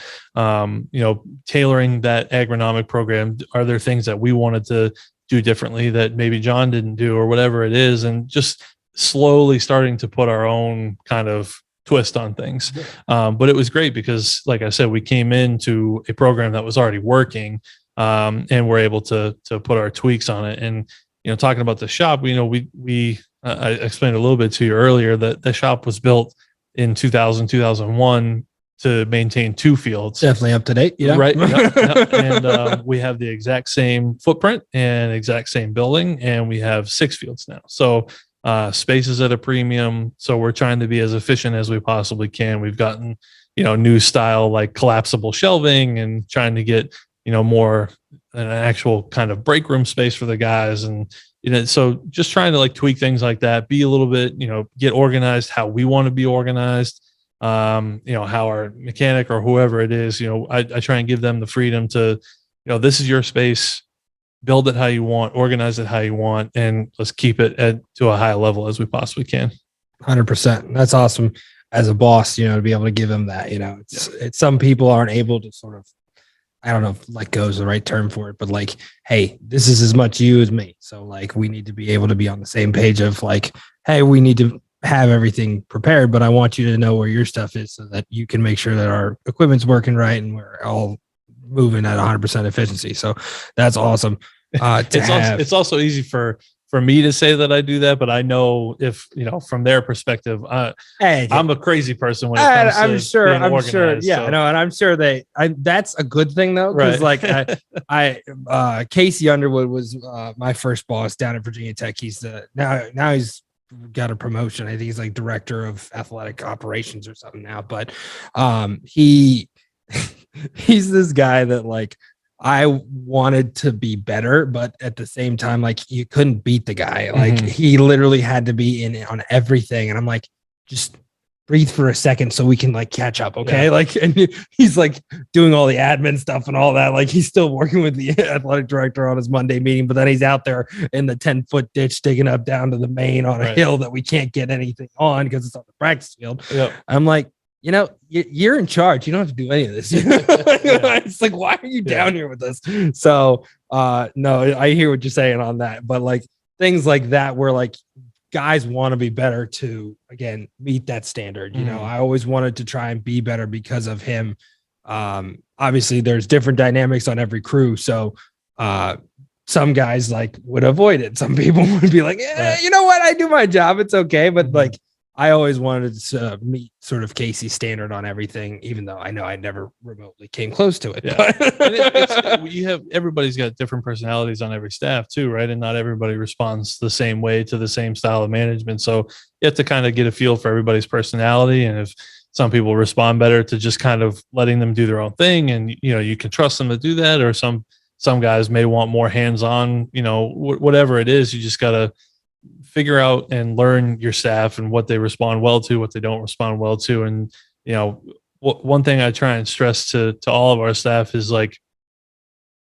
tailoring that agronomic program. Are there things that we wanted to do differently that maybe John didn't do or whatever it is? And just slowly starting to put our own kind of twist on things. But it was great because, like I said, we came into a program that was already working, and we're able to put our tweaks on it. And, talking about the shop, I explained a little bit to you earlier that the shop was built in 2001 to maintain 2 fields. Definitely up to date. Yeah. Right. Yep. And we have the exact same footprint and exact same building, and we have 6 fields now. So space is at a premium. So we're trying to be as efficient as we possibly can. We've gotten, new style like collapsible shelving, and trying to get, more an actual kind of break room space for the guys. And, so just trying to like tweak things like that, be a little bit, get organized how we want to be organized. How our mechanic or whoever it is, I try and give them the freedom to, this is your space, build it how you want, organize it how you want, and let's keep it to a high level as we possibly can. 100%. That's awesome as a boss, to be able to give them that. It's some people aren't able to sort of, I don't know if let go is the right term for it, but like, hey, this is as much you as me. So like, we need to be able to be on the same page of like, hey, we need to have everything prepared, but I want you to know where your stuff is so that you can make sure that our equipment's working right and we're all moving at 100% efficiency. So that's awesome. It's also easy for me to say that I do that, but I know if, from their perspective, I'm a crazy person when it comes to being organized. Yeah, so. No, and I'm sure that's a good thing though. Cause right. like Casey Underwood was my first boss down at Virginia Tech. He's now he's got a promotion. I think he's like director of athletic operations or something now, but he's this guy that like I wanted to be better, but at the same time, like you couldn't beat the guy. Like he literally had to be in on everything. And I'm like, just breathe for a second so we can like catch up. Okay. Yeah. Like, and he's like doing all the admin stuff and all that. Like he's still working with the athletic director on his Monday meeting, but then he's out there in the 10-foot ditch, digging up down to the main on a hill that we can't get anything on because it's on the practice field. Yep. I'm like, you're in charge. You don't have to do any of this. It's like, why are you down here with us? So, no, I hear what you're saying on that, but like things like that, where like guys want to be better to, again, meet that standard. I always wanted to try and be better because of him. Obviously there's different dynamics on every crew. So, some guys like would avoid it. Some people would be like, you know what? I do my job. It's okay. But like, I always wanted to meet sort of Casey's standard on everything, even though I know I never remotely came close to it. Yeah. Everybody's got different personalities on every staff too, right? And not everybody responds the same way to the same style of management. So you have to kind of get a feel for everybody's personality. And if some people respond better to just kind of letting them do their own thing, and you can trust them to do that, or some guys may want more hands-on, whatever it is, you just got to figure out and learn your staff and what they respond well to, what they don't respond well to. And, one thing I try and stress to all of our staff is like,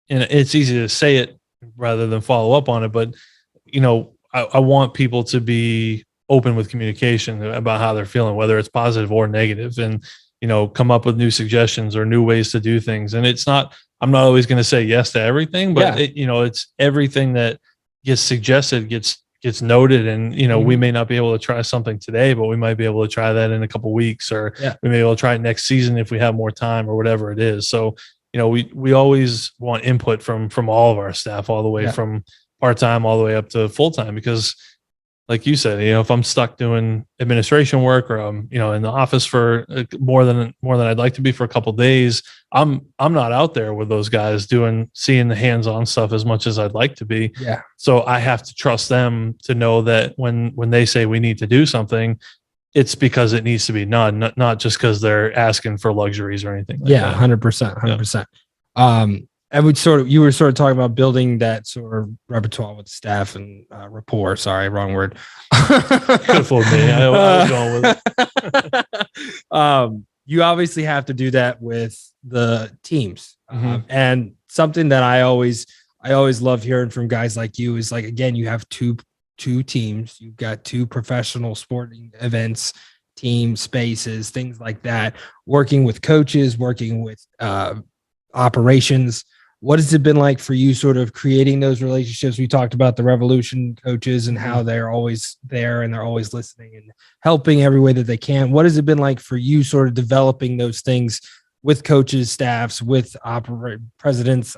and it's easy to say it rather than follow up on it, but, I want people to be open with communication about how they're feeling, whether it's positive or negative, and, come up with new suggestions or new ways to do things. And I'm not always going to say yes to everything, but it's everything that gets suggested gets noted. And, we may not be able to try something today, but we might be able to try that in a couple of weeks, or we may be able to try it next season if we have more time or whatever it is. So, we always want input from all of our staff, all the way from part-time all the way up to full-time, because like you said, if I'm stuck doing administration work, or I'm, in the office for more than I'd like to be for a couple of days, I'm not out there with those guys seeing the hands-on stuff as much as I'd like to be. Yeah. So I have to trust them to know that when they say we need to do something, it's because it needs to be done, not just because they're asking for luxuries or anything like that. 100%. You were sort of talking about building that sort of repertoire with staff and rapport. Sorry, wrong word. Good for me. I was going with it. You obviously have to do that with the teams. And something that I always love hearing from guys like you is like, again, you have two teams. You've got 2 professional sporting events, team spaces, things like that, working with coaches, working with operations. What has it been like for you sort of creating those relationships? We talked about the Revolution coaches and how they're always there and they're always listening and helping every way that they can. What has it been like for you sort of developing those things with coaches, staffs, with presidents?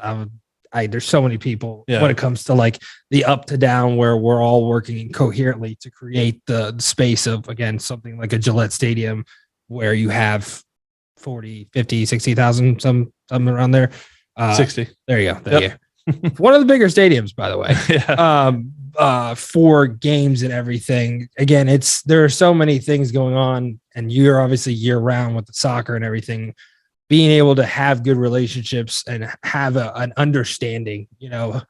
There's so many people when it comes to like the up to down where we're all working coherently to create the space of, again, something like a Gillette Stadium where you have 40, 50, 60,000, some around there. 60. There you go. There you go. One of the bigger stadiums, by the way. For games and everything. Again, there are so many things going on, and you're obviously year round with the soccer and everything. Being able to have good relationships and have an understanding,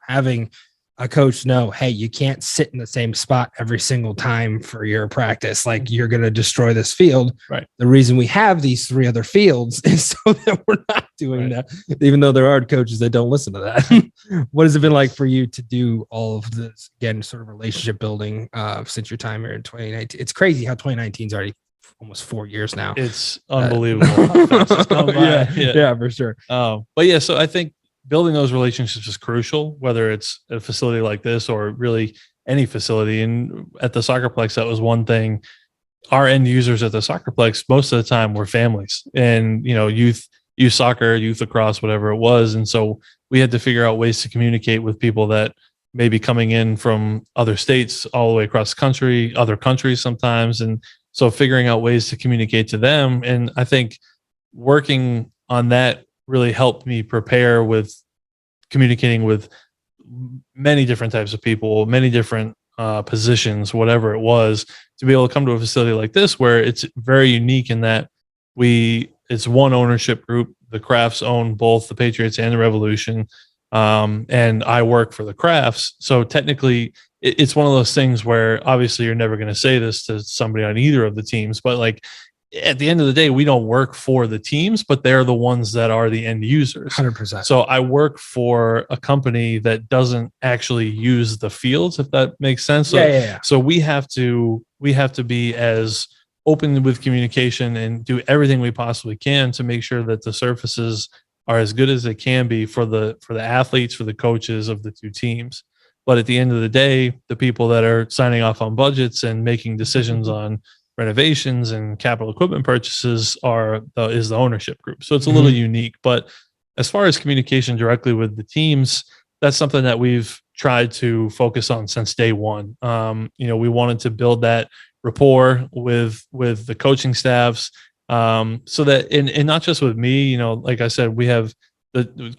having a coach know, hey, you can't sit in the same spot every single time for your practice. Like, you're going to destroy this field. Right. The reason we have these 3 other fields is so that we're not doing that, even though there are coaches that don't listen to that. What has it been like for you to do all of this, again, sort of relationship building since your time here in 2019? It's crazy how 2019 is already almost 4 years now. It's unbelievable. How fast it's gone by. Yeah, for sure. But yeah, so I think building those relationships is crucial, whether it's a facility like this or really any facility. And at the Soccerplex, that was one thing. Our end users at the Soccerplex, most of the time, were families and, youth soccer, youth lacrosse, whatever it was. And so we had to figure out ways to communicate with people that may be coming in from other states all the way across the country, other countries sometimes. And so figuring out ways to communicate to them. And I think working on that really helped me prepare with communicating with many different types of people, many different positions, whatever it was, to be able to come to a facility like this where it's very unique in that it's one ownership group. The Crafts own both the Patriots and the Revolution. And I work for the Crafts. So technically it's one of those things where obviously you're never going to say this to somebody on either of the teams, but like, at the end of the day, we don't work for the teams, but they're the ones that are the end users. 100%. So I work for a company that doesn't actually use the fields, if that makes sense. So, so we have to be as open with communication and do everything we possibly can to make sure that the surfaces are as good as they can be for the athletes, for the coaches of the two teams. But at the end of the day, the people that are signing off on budgets and making decisions on renovations and capital equipment purchases is the ownership group. So it's a little unique, but as far as communication directly with the teams, that's something that we've tried to focus on since day one. We wanted to build that rapport with the coaching staffs, so that, and not just with me, like I said, we have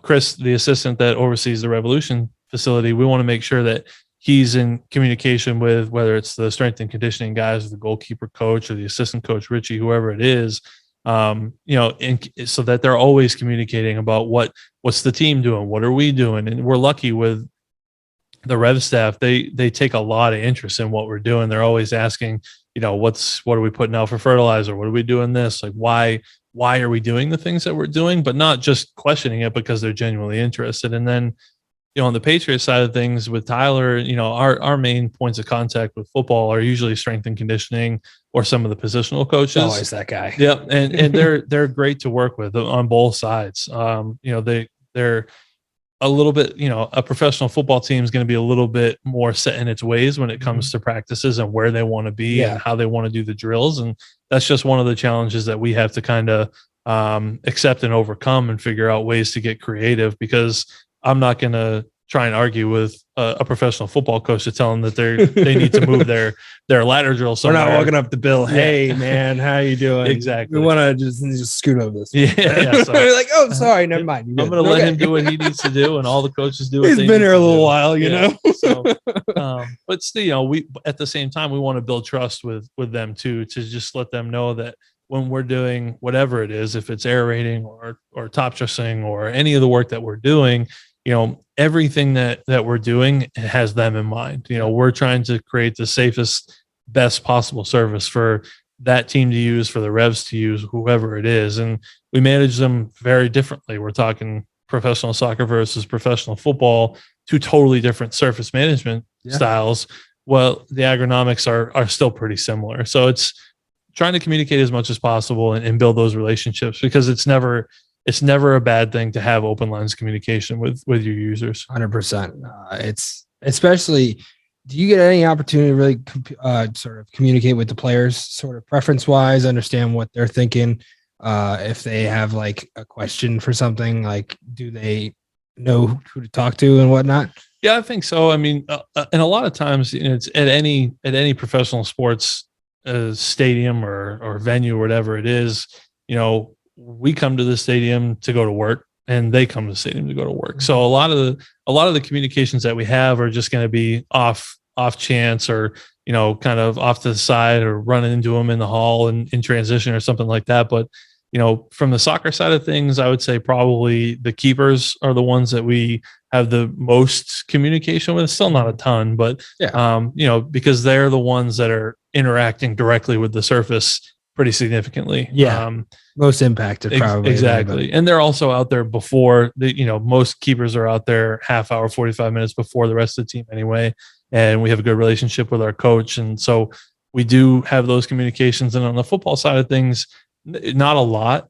Chris, the assistant that oversees the Revolution facility. We want to make sure that he's in communication with, whether it's the strength and conditioning guys, or the goalkeeper coach, or the assistant coach, Richie, whoever it is, so that they're always communicating about what's the team doing, what are we doing. And we're lucky with the Rev staff. They take a lot of interest in what we're doing. They're always asking, what are we putting out for fertilizer? What are we doing this? Like, why are we doing the things that we're doing, but not just questioning it because they're genuinely interested. And then, on the Patriots side of things with Tyler, our main points of contact with football are usually strength and conditioning or some of the positional coaches. Always that guy. Yep. And they're great to work with on both sides. They're a little bit, a professional football team is going to be a little bit more set in its ways when it comes to practices and where they want to be and how they want to do the drills. And that's just one of the challenges that we have to kind of accept and overcome and figure out ways to get creative, because I'm not going to try and argue with a professional football coach to tell them that they need to move their ladder drill somewhere. We're not walking up the bill. Hey, man, how you doing? Exactly. We want to just scoot over this. Yeah. So, like, oh, sorry, never mind. I'm going to let him do what he needs to do, and all the coaches do what He's they been need here to a little do. while, you know. So, but still, we at the same time we want to build trust with them too, to just let them know that when we're doing whatever it is, if it's aerating or top dressing or any of the work that we're doing, everything that we're doing has them in mind. We're trying to create the safest, best possible service for that team to use, for the Revs to use, whoever it is. And we manage them very differently. We're talking professional soccer versus professional football, two totally different surface management styles. Well, the agronomics are still pretty similar. So it's trying to communicate as much as possible and build those relationships, because it's never it's never a bad thing to have open lines of communication with your users. 100%. It's especially, do you get any opportunity to really sort of communicate with the players, sort of preference wise, understand what they're thinking? If they have like a question for something, like, do they know who to talk to and whatnot? Yeah, I think so. I mean, and a lot of times, it's at any professional sports stadium or venue or whatever it is. We come to the stadium to go to work, and they come to the stadium to go to work. So a lot of the communications that we have are just going to be off chance, or kind of off to the side, or running into them in the hall and in transition or something like that. But from the soccer side of things, I would say probably the keepers are the ones that we have the most communication with. It's still not a ton, but because they're the ones that are interacting directly with the surface pretty significantly. Most impacted probably. Exactly. And they're also out there before most keepers are out there half hour, 45 minutes before the rest of the team anyway. And we have a good relationship with our coach. And so we do have those communications. And on the football side of things, not a lot,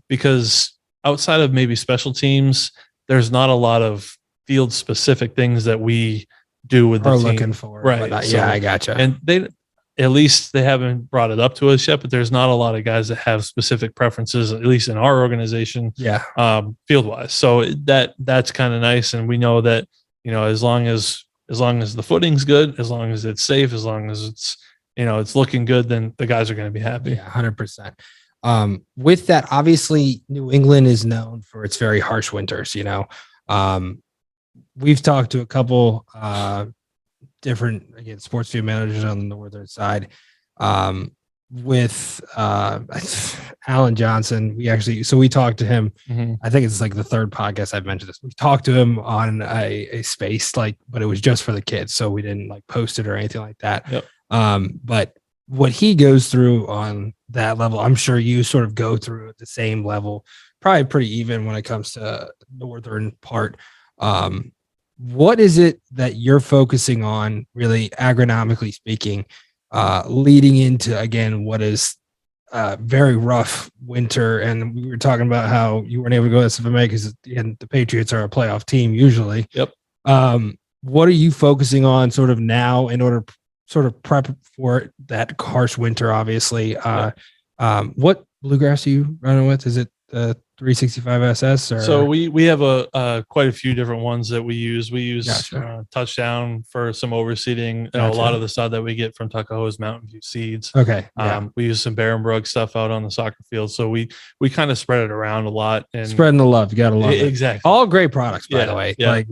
because outside of maybe special teams, there's not a lot of field specific things that we do with the team. Looking for. Right. So, I gotcha. And at least they haven't brought it up to us yet, but there's not a lot of guys that have specific preferences, at least in our organization, field wise. So that's kind of nice. And we know that, as long as the footing's good, as long as it's safe, as long as it's, it's looking good, then the guys are going to be happy. Yeah, 100%. With that, obviously New England is known for its very harsh winters. We've talked to a couple different, again, sports field managers on the northern side. With Alan Johnson, we talked to him. Mm-hmm. I think it's like the third podcast I've mentioned this. We talked to him on a space, but it was just for the kids, so we didn't like post it or anything like that. Yep. But what he goes through on that level, I'm sure you sort of go through at the same level, probably pretty even when it comes to northern part. What is it that you're focusing on, really agronomically speaking, leading into, again, what is very rough winter? And we were talking about how you weren't able to go to SFMA because the Patriots are a playoff team usually. Yep. What are you focusing on sort of now in order to sort of prep for that harsh winter, obviously? What bluegrass are you running with? Is it 365 SS? Or? So we have quite a few different ones that we use. We use Gotcha. Touchdown for some overseeding. Gotcha. A lot of the stuff that we get from Tuckahoe is Mountain View seeds. Okay. We use some Barenbrug stuff out on the soccer field. So we kind of spread it around a lot. And spreading the love. You got to love it. Exactly. All great products, by the way. Yeah. Like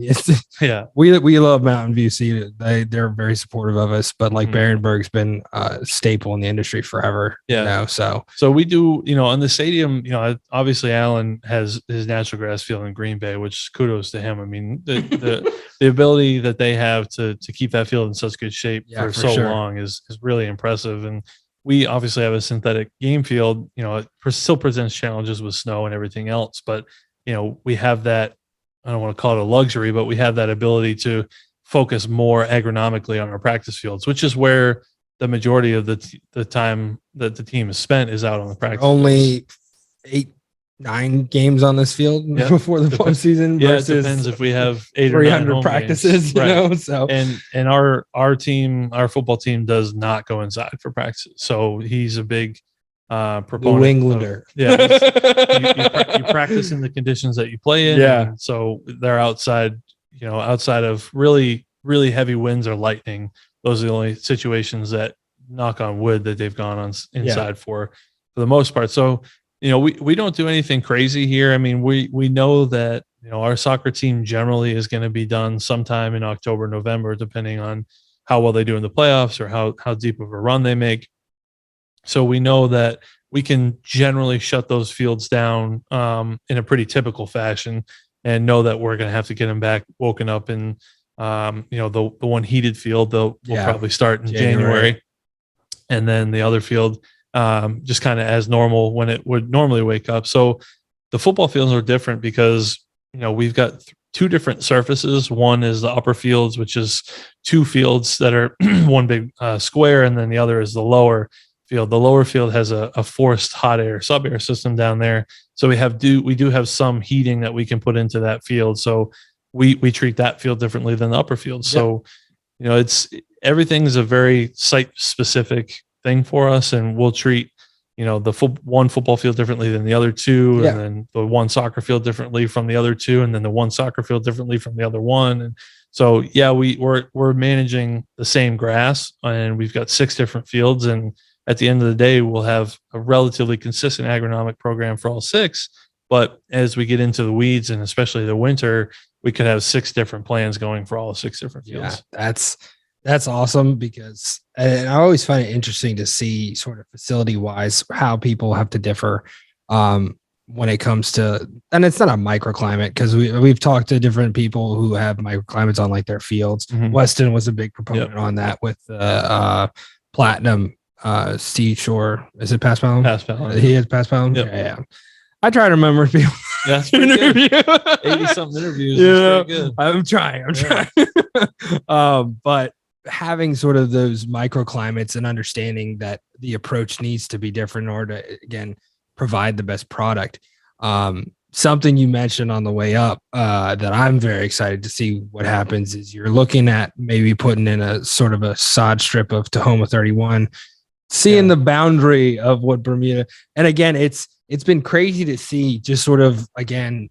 we love Mountain View seed. They're very supportive of us, but like Barenbrug's been a staple in the industry forever. So we do, on the stadium, obviously Alan has his natural grass field in Green Bay, which kudos to him. I mean, the ability that they have to keep that field in such good shape for so long is really impressive. And we obviously have a synthetic game field. It still presents challenges with snow and everything else, but we have that, I don't want to call it a luxury, but we have that ability to focus more agronomically on our practice fields, which is where the majority of the time that the team is spent is out on the practice. Only 8-9 games on this field before the postseason. Yeah, it depends if we have 8 or 300 practices, games. So and our football team does not go inside for practices. So he's a big proponent. New Englander. You practice in the conditions that you play in. Yeah. So they're outside. Outside of really, really heavy winds or lightning, those are the only situations that, knock on wood, that they've gone on inside for the most part. So, we don't do anything crazy here. I mean, we know that, our soccer team generally is going to be done sometime in October, November, depending on how well they do in the playoffs or how deep of a run they make. So we know that we can generally shut those fields down in a pretty typical fashion, and know that we're going to have to get them back woken up in, the one heated field. We'll probably start in January. And then the other field just kind of as normal when it would normally wake up. So the football fields are different because, we've got two different surfaces. One is the upper fields, which is two fields that are one big square, and then the other is the lower field. The lower field has a forced hot air sub-air system down there. So we do have some heating that we can put into that field. So we treat that field differently than the upper field. So, everything's a very site specific thing for us, and we'll treat, the one football field differently than the other two, and then the one soccer field differently from the other two, and then the one soccer field differently from the other one. And so, we're managing the same grass, and we've got 6 different fields. And at the end of the day, we'll have a relatively consistent agronomic program for all 6. But as we get into the weeds, and especially the winter, we could have 6 different plans going for all 6 different fields. Yeah, that's awesome, because and I always find it interesting to see sort of facility wise how people have to differ when it comes to, and it's not a microclimate, because we've talked to different people who have microclimates on like their fields. Mhm. Weston was a big proponent on that with Platinum Seashore. Is it Pass Pound? Pass Pound. He is Pass Pound. Yep. Yeah. I try to remember people. That's pretty good. 80-something interviews. Is pretty good. I'm trying. But having sort of those microclimates and understanding that the approach needs to be different in order to, again, provide the best product. Something you mentioned on the way up that I'm very excited to see what happens is you're looking at maybe putting in a sort of a sod strip of Tahoma 31, seeing the boundary of what Bermuda. And again, it's been crazy to see just sort of, again,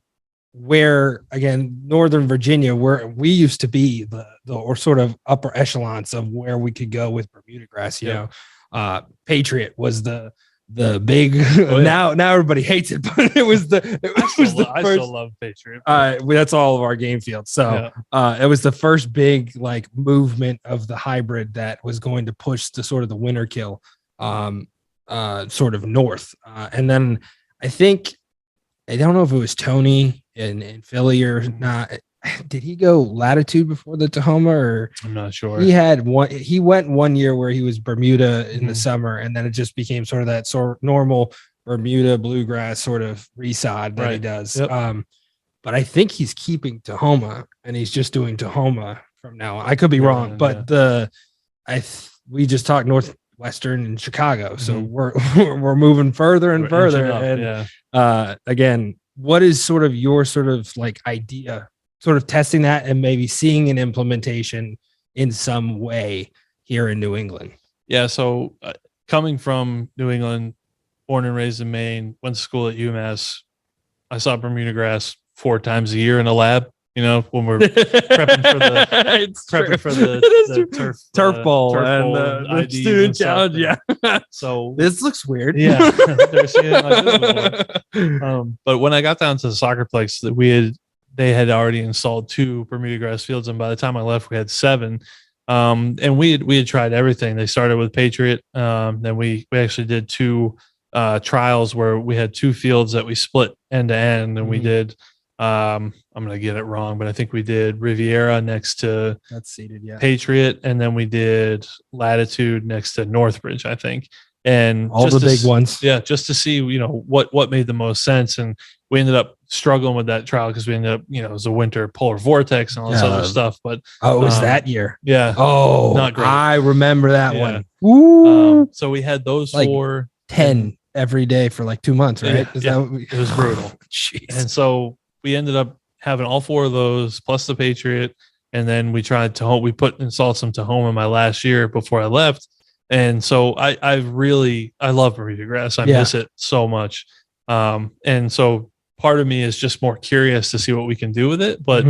where, again, Northern Virginia, where we used to be the or sort of upper echelons of where we could go with Bermuda grass. You know, Patriot was the big. Now everybody hates it, but it was the first. I still love Patriot. That's all of our game fields. So it was the first big like movement of the hybrid that was going to push the sort of the winter kill, sort of north, and then I think, I don't know if it was Tony in Philly or not. Did he go latitude before the Tahoma, or I'm not sure. He went one year where he was Bermuda in the summer, and then it just became sort of that sort of normal Bermuda bluegrass sort of resod that he does. Yep. But I think he's keeping Tahoma, and he's just doing Tahoma from now on. I could be wrong, but we just talked Northwestern and Chicago, so we're moving further and further. And again, what is sort of your sort of like idea, sort of testing that and maybe seeing an implementation in some way here in New England? Yeah. So coming from New England, born and raised in Maine, went to school at UMass. I saw Bermuda grass 4 times a year in a lab, when we're prepping for the turf bowl and the student challenge. Yeah. So this looks weird. Yeah. Never seen it like this before. But when I got down to the soccer place, they had already installed 2 Bermuda grass fields, and by the time I left, we had 7. And we had tried everything. They started with Patriot. Then we actually did 2 trials where we had 2 fields that we split end to end, and we did. I'm going to get it wrong, but I think we did Riviera next to that's seated, Patriot, and then we did Latitude next to Northbridge, I think. And all the big ones. Yeah, just to see, what made the most sense. And we ended up struggling with that trial because we ended up, it was a winter polar vortex and all this other stuff. But it was that year. Yeah. Oh, not great. I remember that one. Ooh. So we had those like 10 every day for like 2 months, right? It was brutal. Jeez. And so we ended up having all 4 of those plus the Patriot. And then we tried we installed some Tahoma my last year before I left. And so I love Bermuda grass. I miss it so much. And so part of me is just more curious to see what we can do with it. But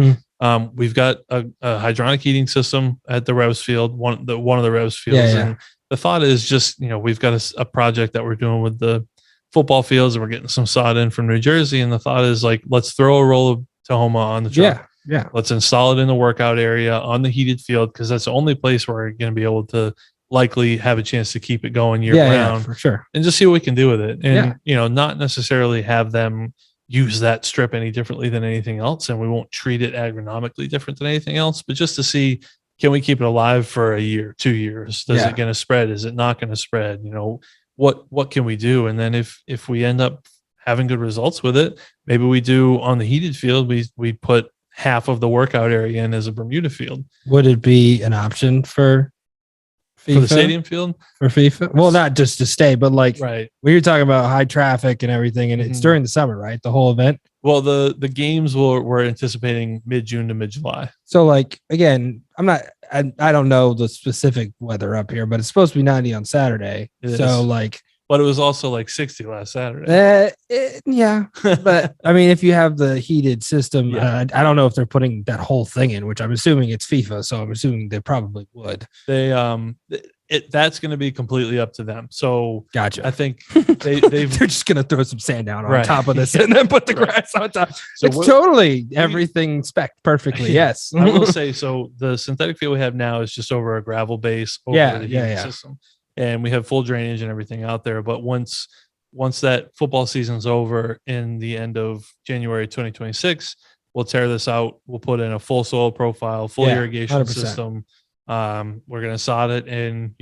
we've got a hydronic heating system at the Revs field, one of the Revs fields. And the thought is just, we've got a project that we're doing with the football fields, and we're getting some sod in from New Jersey. And the thought is like, let's throw a roll of Tahoma on the truck. Yeah. Let's install it in the workout area on the heated field, because that's the only place where we're going to be able to likely have a chance to keep it going year round, for sure, and just see what we can do with it. And not necessarily have them use that strip any differently than anything else, and we won't treat it agronomically different than anything else, but just to see, can we keep it alive for a year, 2 years? Is it going to spread? Is it not going to spread? What can we do? And then if we end up having good results with it, maybe we do on the heated field, we put half of the workout area in as a Bermuda field. Would it be an option for for the FIFA? stadium field For FIFA? Well, not just to stay, but like right. when you're talking about high traffic and everything, and it's during the summer, right? The whole event. Well, the games we're anticipating mid-June to mid-July. So like again, I don't know the specific weather up here, but it's supposed to be 90 on Saturday. But it was also like 60 last Saturday. Yeah. But I mean, if you have the heated system, I don't know if they're putting that whole thing in, which I'm assuming it's FIFA. So I'm assuming they probably would. That's going to be completely up to them. So gotcha. I think they're just going to throw some sand down on top of this and then put the grass on top. So it's totally everything spec perfectly. Yes. I will say, so the synthetic field we have now is just over a gravel base over the heating system. And we have full drainage and everything out there. But once that football season's over in the end of January 2026, we'll tear this out. We'll put in a full soil profile, full irrigation 100%. System. We're going to sod it. And,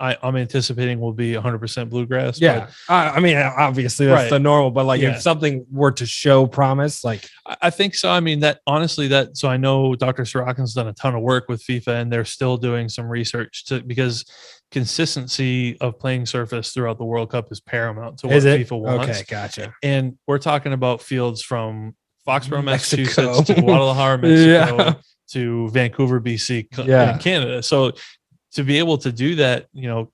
I'm anticipating we'll be 100% bluegrass. Yeah. I mean, obviously that's the normal, but like if something were to show promise, like I think so. I mean, so I know Dr. Sorokin's done a ton of work with FIFA and they're still doing some research because consistency of playing surface throughout the World Cup is paramount to what FIFA wants. Okay, gotcha. And we're talking about fields from Foxborough, Massachusetts to Guadalajara, Mexico to Vancouver, BC, in Canada. So to be able to do that,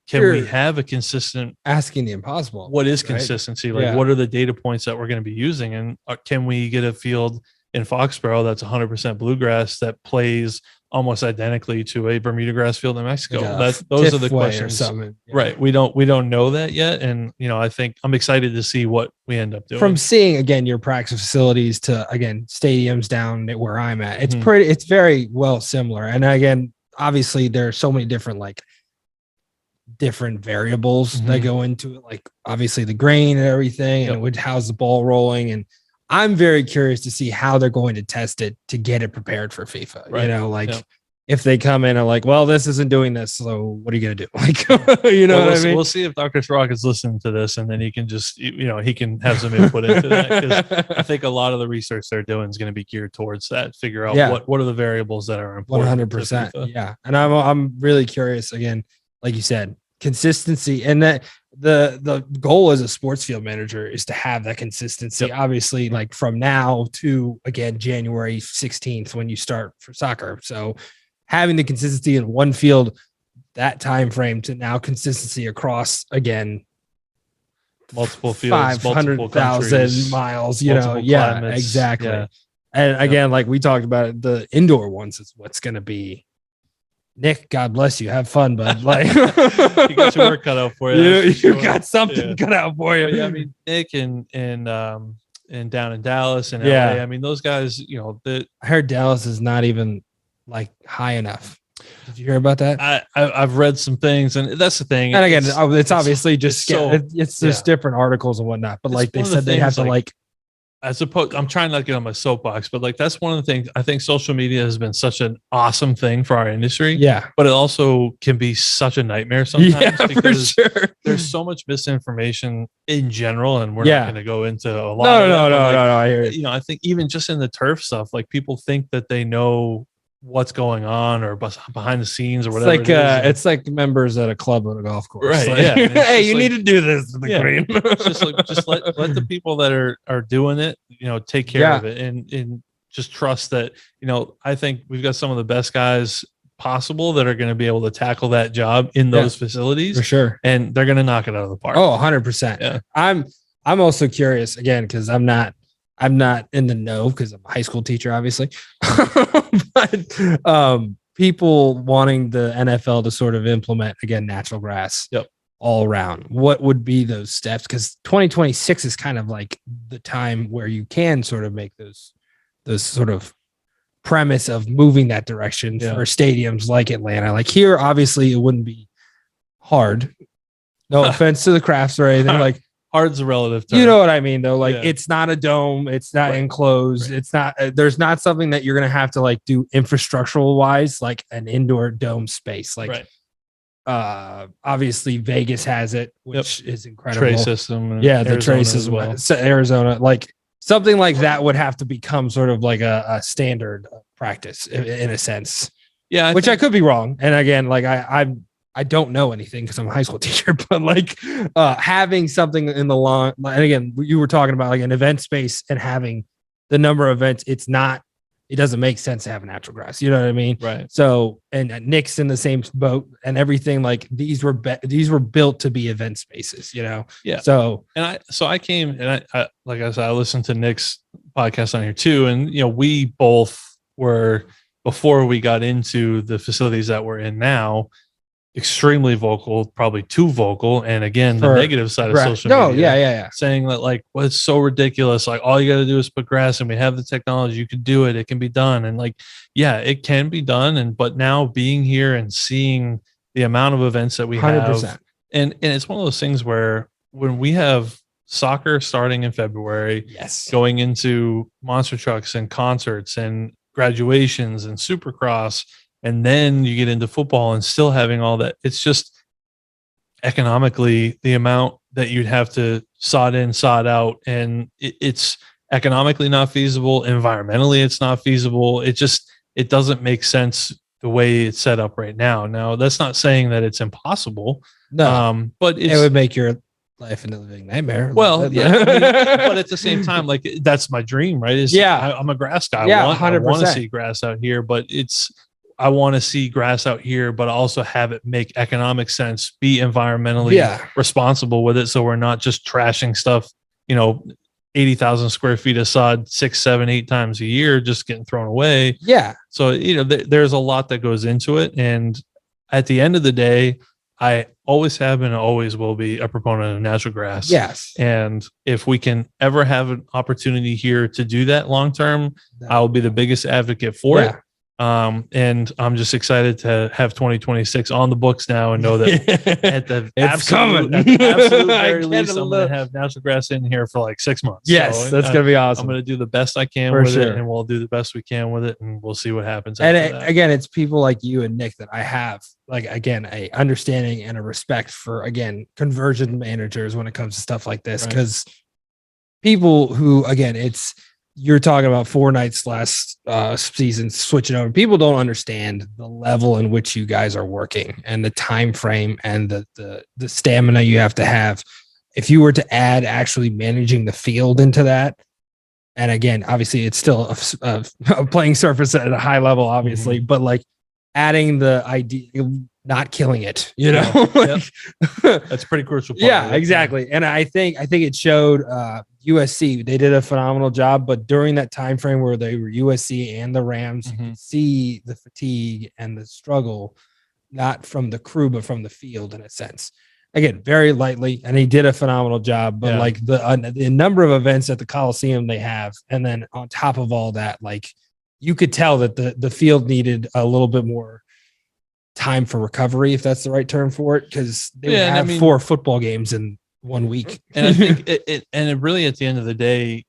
can we have a consistent asking the impossible? What is consistency? Like, what are the data points that we're going to be using? And can we get a field in Foxborough that's 100% bluegrass that plays almost identically to a Bermuda grass field in Mexico? Those are the questions, right? We don't know that yet, and I think I'm excited to see what we end up doing. From seeing again your practice facilities to again stadiums down where I'm at, it's very well similar. And again, obviously there are so many different variables that go into it, like obviously the grain and everything, and how's the ball rolling. And I'm very curious to see how they're going to test it to get it prepared for FIFA. Right. If they come in and like, well, this isn't doing this, so what are you going to do? Like, what I mean? We'll see if Dr. Srock is listening to this, and then he can just, he can have some input into that. Because I think a lot of the research they're doing is going to be geared towards that. Figure out what are the variables that are important. 100%. Yeah, and I'm really curious. Again, like you said, consistency, and that the goal as a sports field manager is to have that consistency. Obviously, like from now to again January 16th when you start for soccer. So having the consistency in one field, that time frame, to now consistency across again multiple fields, 500,000 miles. Climates, exactly. Yeah. And again, like we talked about it, the indoor ones is what's going to be. Nick, God bless you. Have fun, bud. Like you got your work cut out for you. You got something cut out for you. Yeah, I mean, Nick and down in Dallas and LA. I mean, those guys. I heard Dallas is not even like high enough. Did you hear about that? I've read some things, and that's the thing. And again, it's obviously just it's just different articles and whatnot. But like they said, they have to like. I suppose I'm trying not to get on my soapbox, but like that's one of the things. I think social media has been such an awesome thing for our industry. Yeah, but it also can be such a nightmare sometimes because for sure. There's so much misinformation in general, and we're not going to go into a lot. No. I hear it. I think even just in the turf stuff, like people think that they know what's going on or behind the scenes or whatever. It's like members at a club on a golf course. Right. Like, yeah. Hey, you need to do this to the green. just let the people that are doing it, take care of it and just trust that, I think we've got some of the best guys possible that are going to be able to tackle that job in those facilities for sure. And they're going to knock it out of the park. Oh, 100%. Yeah. I'm also curious again, cause I'm not in the know because I'm a high school teacher, obviously. But people wanting the NFL to sort of implement again natural grass all around. What would be those steps? Because 2026 is kind of like the time where you can sort of make those sort of premise of moving that direction for stadiums like Atlanta. Like here, obviously, it wouldn't be hard. No offense to the Crafts or anything like. Hard's a relative term. You know what I mean, though? Like, it's not a dome. It's not enclosed. Right. It's not, there's not something that you're going to have to like do infrastructural wise, like an indoor dome space. Like, obviously Vegas has it, which is incredible. Tray system. The tray system as well. Arizona, like something like that would have to become sort of like a standard practice in a sense. Yeah. I could be wrong. And again, like I don't know anything because I'm a high school teacher, but like having something in the lawn, and again, you were talking about like an event space and having the number of events, it doesn't make sense to have natural grass. You know what I mean? Right. So, and Nick's in the same boat and everything. Like these were built to be event spaces, you know? Yeah. So, I came and I like I said, I listened to Nick's podcast on here too. And, we both were, before we got into the facilities that we're in now, extremely vocal, probably too vocal. And again, the negative side of social media. Yeah. Saying that like, well, it's so ridiculous. Like all you got to do is put grass and we have the technology. You can do it. It can be done. And like, yeah, it can be done. But now being here and seeing the amount of events that we 100%. Have, and it's one of those things where when we have soccer starting in February, yes, going into monster trucks and concerts and graduations and supercross, and then you get into football and still having all that. It's just economically the amount that you'd have to sod in, sod out. And it's economically not feasible. Environmentally, it's not feasible. It doesn't make sense the way it's set up right now. Now, that's not saying that it's impossible. No, but it would make your life into a living nightmare. Well, yeah, but at the same time, like that's my dream, right? I'm a grass guy. Yeah, I want to see grass out here, but I want to see grass out here, but also have it make economic sense, be environmentally responsible with it. So we're not just trashing stuff, 80,000 square feet of sod 6, 7, 8 times a year, just getting thrown away. Yeah. So, there's a lot that goes into it. And at the end of the day, I always have been and always will be a proponent of natural grass. Yes. And if we can ever have an opportunity here to do that long term, I will be the biggest advocate for it. And I'm just excited to have 2026 on the books now and know that at the absolute very least, I'm going to have natural grass in here for like 6 months. Yes, so, that's going to be awesome. I'm going to do the best I can with it, and we'll do the best we can with it, and we'll see what happens. And again, it's people like you and Nick that I have, like, again, a understanding and a respect for, again, conversion managers when it comes to stuff like this, because people who, again, you're talking about 4 nights last season switching over. People don't understand the level in which you guys are working and the time frame and the stamina you have to have. If you were to add actually managing the field into that, and again, obviously it's still a playing surface at a high level, obviously, but like adding the idea, not killing it, that's pretty crucial. Exactly. And I think it showed USC. They did a phenomenal job, but during that time frame where they were USC and the Rams, you could see the fatigue and the struggle, not from the crew, but from the field in a sense. Again, very lightly, and he did a phenomenal job. But like the number of events at the Coliseum they have, and then on top of all that, like you could tell that the field needed a little bit more time for recovery, if that's the right term for it, because they would have 4 football games in 1 week. And I think it really, at the end of the day,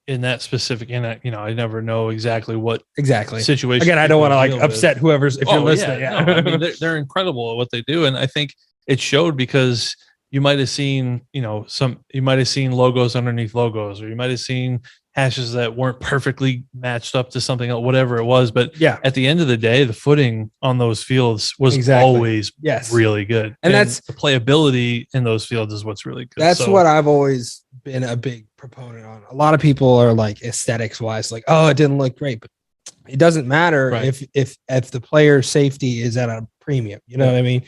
in that specific, I never know exactly what situation. Again, I don't want to like upset whoever's, if you're listening. No, I mean, they're incredible at what they do. And I think it showed because you might have seen, you might have seen logos underneath logos, or you might have seen hashes that weren't perfectly matched up to something else, whatever it was. But at the end of the day, the footing on those fields was always really good. And that's the playability in those fields is what's really good. That's what I've always been a big proponent on. A lot of people are like aesthetics wise, like, oh, it didn't look great, but it doesn't matter if the player's safety is at a premium. You know what I mean?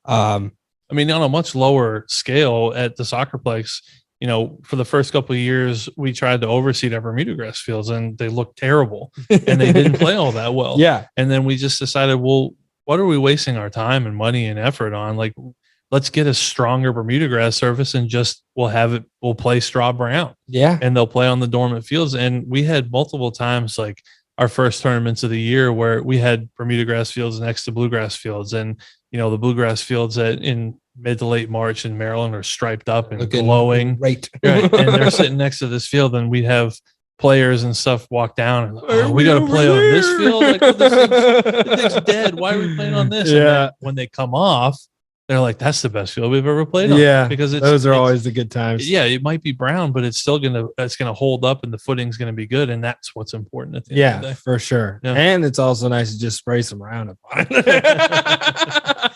I mean, on a much lower scale at the Soccerplex, for the first couple of years, we tried to overseed our Bermuda grass fields, and they looked terrible, and they didn't play all that well. And then we just decided, well, what are we wasting our time and money and effort on? Like, let's get a stronger Bermuda grass surface, and we'll play straw brown. And they'll play on the dormant fields. And we had multiple times, like our first tournaments of the year, where we had Bermuda grass fields next to bluegrass fields, and the bluegrass fields in mid to late March in Maryland are striped up and glowing. Right. And they're sitting next to this field, and we'd have players and stuff walk down and we got to play on this field. Like, this thing's dead. Why are we playing on this? And when they come off, they're like, that's the best field we've ever played on. Because those are always the good times. It might be brown, but it's still gonna hold up, and the footing's gonna be good, and that's what's important at the end of the day. For sure. And it's also nice to just spray some Roundup on it.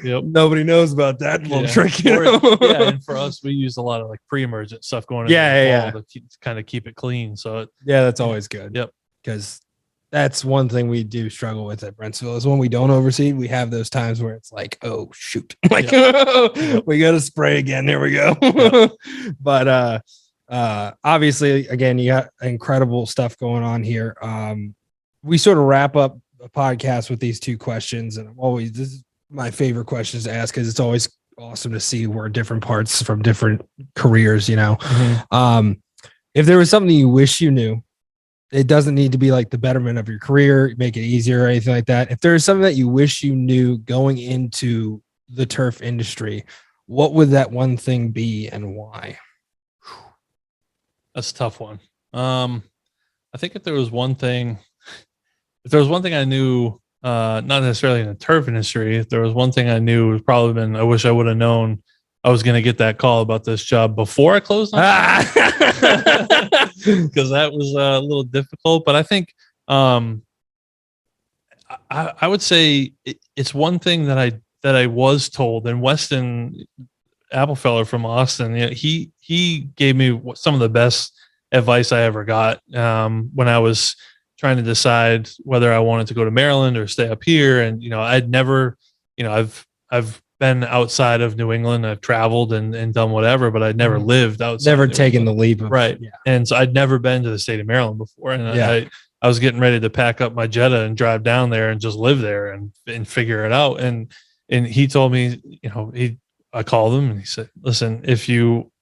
Yep. Nobody knows about that little trick. And for us, we use a lot of like pre-emergent stuff going in to kind of keep it clean. So that's always good. Yep. Because that's one thing we do struggle with at Brentsville is when we don't overseed, we have those times where it's like, oh shoot, like we got to spray again. Here we go. But obviously, again, you got incredible stuff going on here. We sort of wrap up a podcast with these two questions, and this is my favorite questions to ask because it's always awesome to see where different parts from different careers, Mm-hmm. If there was something you wish you knew, it doesn't need to be like the betterment of your career, make it easier or anything like that. If there's something that you wish you knew going into the turf industry, what would that one thing be and why? That's a tough one. I think if there was one thing I knew, not necessarily in the turf industry, if there was one thing I knew, it would probably been, I wish I would have known I was going to get that call about this job before I closed on it. Because that was a little difficult. But I think I would say it's one thing that I was told. And Weston Applefeller from Austin, he gave me some of the best advice I ever got when I was trying to decide whether I wanted to go to Maryland or stay up here. And I'd never, I've been outside of New England. I've traveled and done whatever, but I'd never lived outside. Never taken the leap. Right. Yeah. And so I'd never been to the state of Maryland before. And I was getting ready to pack up my Jetta and drive down there and just live there and figure it out. And he told me, I called him and he said, listen, if you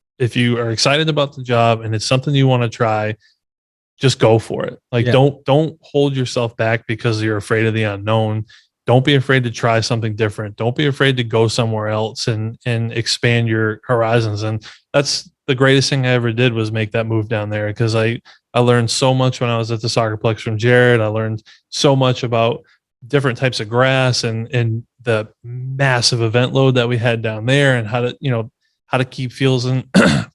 are excited about the job and it's something you want to try, just go for it. Like, don't hold yourself back because you're afraid of the unknown. Don't be afraid to try something different. Don't be afraid to go somewhere else and expand your horizons. And that's the greatest thing I ever did was make that move down there because I learned so much when I was at the Soccerplex from Jared. I learned so much about different types of grass and the massive event load that we had down there and how to keep fields in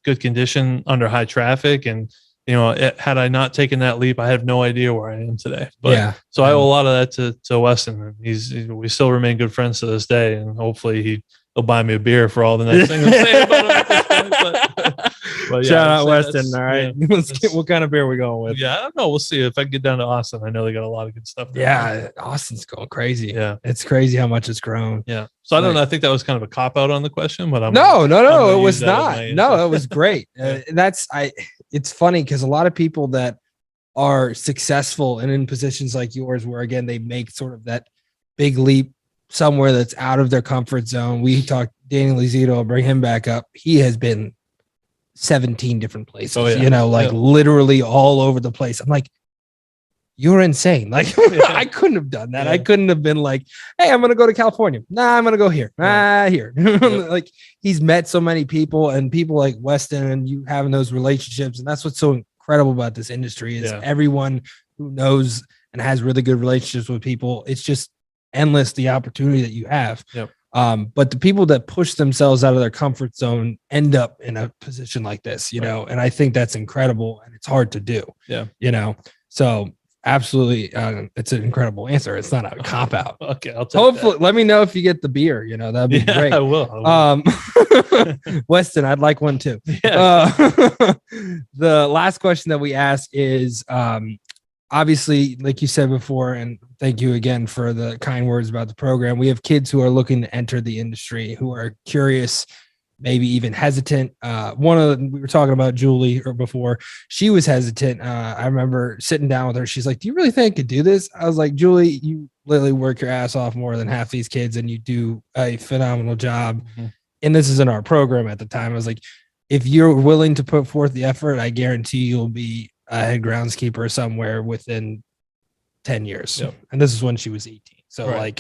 good condition under high traffic. And had I not taken that leap, I have no idea where I am today. But so I owe a lot of that to Weston. We still remain good friends to this day, and hopefully he'll buy me a beer for all the nice things I'm saying about him at this point. But shout out Weston. All right, let's get what kind of beer we going with. Yeah, I don't know. We'll see if I get down to Austin. I know they got a lot of good stuff. There. Austin's going crazy. Yeah, it's crazy how much it's grown. Yeah. So I don't know. I think that was kind of a cop out on the question, but no, it was not. No, it was great. It's funny because a lot of people that are successful and in positions like yours, where again they make sort of that big leap somewhere that's out of their comfort zone. We talked Daniel Lizito, I'll bring him back up. He has been 17 different places, literally all over the place. I'm like, you're insane. Like I couldn't have done that. I couldn't have been like, hey, I'm going to go to California. Nah, I'm going to go here. Here. Like he's met so many people and people like Weston and you having those relationships. And that's what's so incredible about this industry is everyone who knows and has really good relationships with people. It's just endless, the opportunity that you have. But the people that push themselves out of their comfort zone end up in a position like this, and I think that's incredible and it's hard to do. So absolutely. It's an incredible answer. It's not a cop out. Okay. I'll take hopefully that. Let me know if you get the beer, that'd be great. I will. Weston, I'd like one too. The last question that we ask is, obviously, like you said before, and thank you again for the kind words about the program. We have kids who are looking to enter the industry, who are curious, maybe even hesitant. We were talking about Julie before. She was hesitant. I remember sitting down with her. She's like, do you really think I could do this? I was like, Julie, you literally work your ass off more than half these kids and you do a phenomenal job. Mm-hmm. And this is in our program at the time. I was like, if you're willing to put forth the effort, I guarantee you'll be a head groundskeeper somewhere within 10 years. And this is when she was 18. So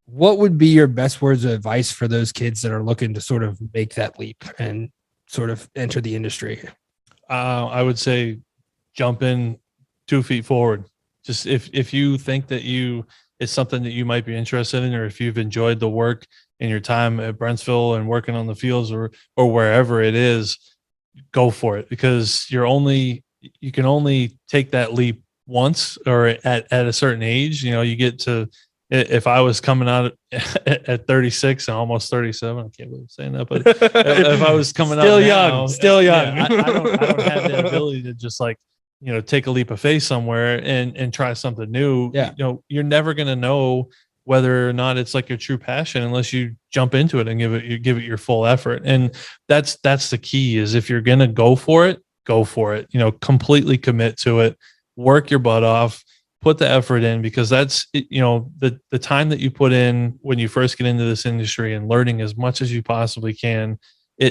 what would be your best words of advice for those kids that are looking to sort of make that leap and sort of enter the industry? I would say jump in 2 feet forward. Just if you think that it's something that you might be interested in, or if you've enjoyed the work in your time at Brentsville and working on the fields or wherever it is, go for it, because you can only take that leap once or at a certain age. You get to if I was coming out at 36 and almost 37, I can't believe I'm saying that, but if I was coming still out young, now, still young, I don't have that ability to just like, take a leap of faith somewhere and try something new. Yeah. You're never going to know whether or not it's like your true passion unless you jump into it and give it your full effort. And that's the key, is if you're going to go for it, completely commit to it, work your butt off, put the effort in, because that's, the time that you put in when you first get into this industry and learning as much as you possibly can,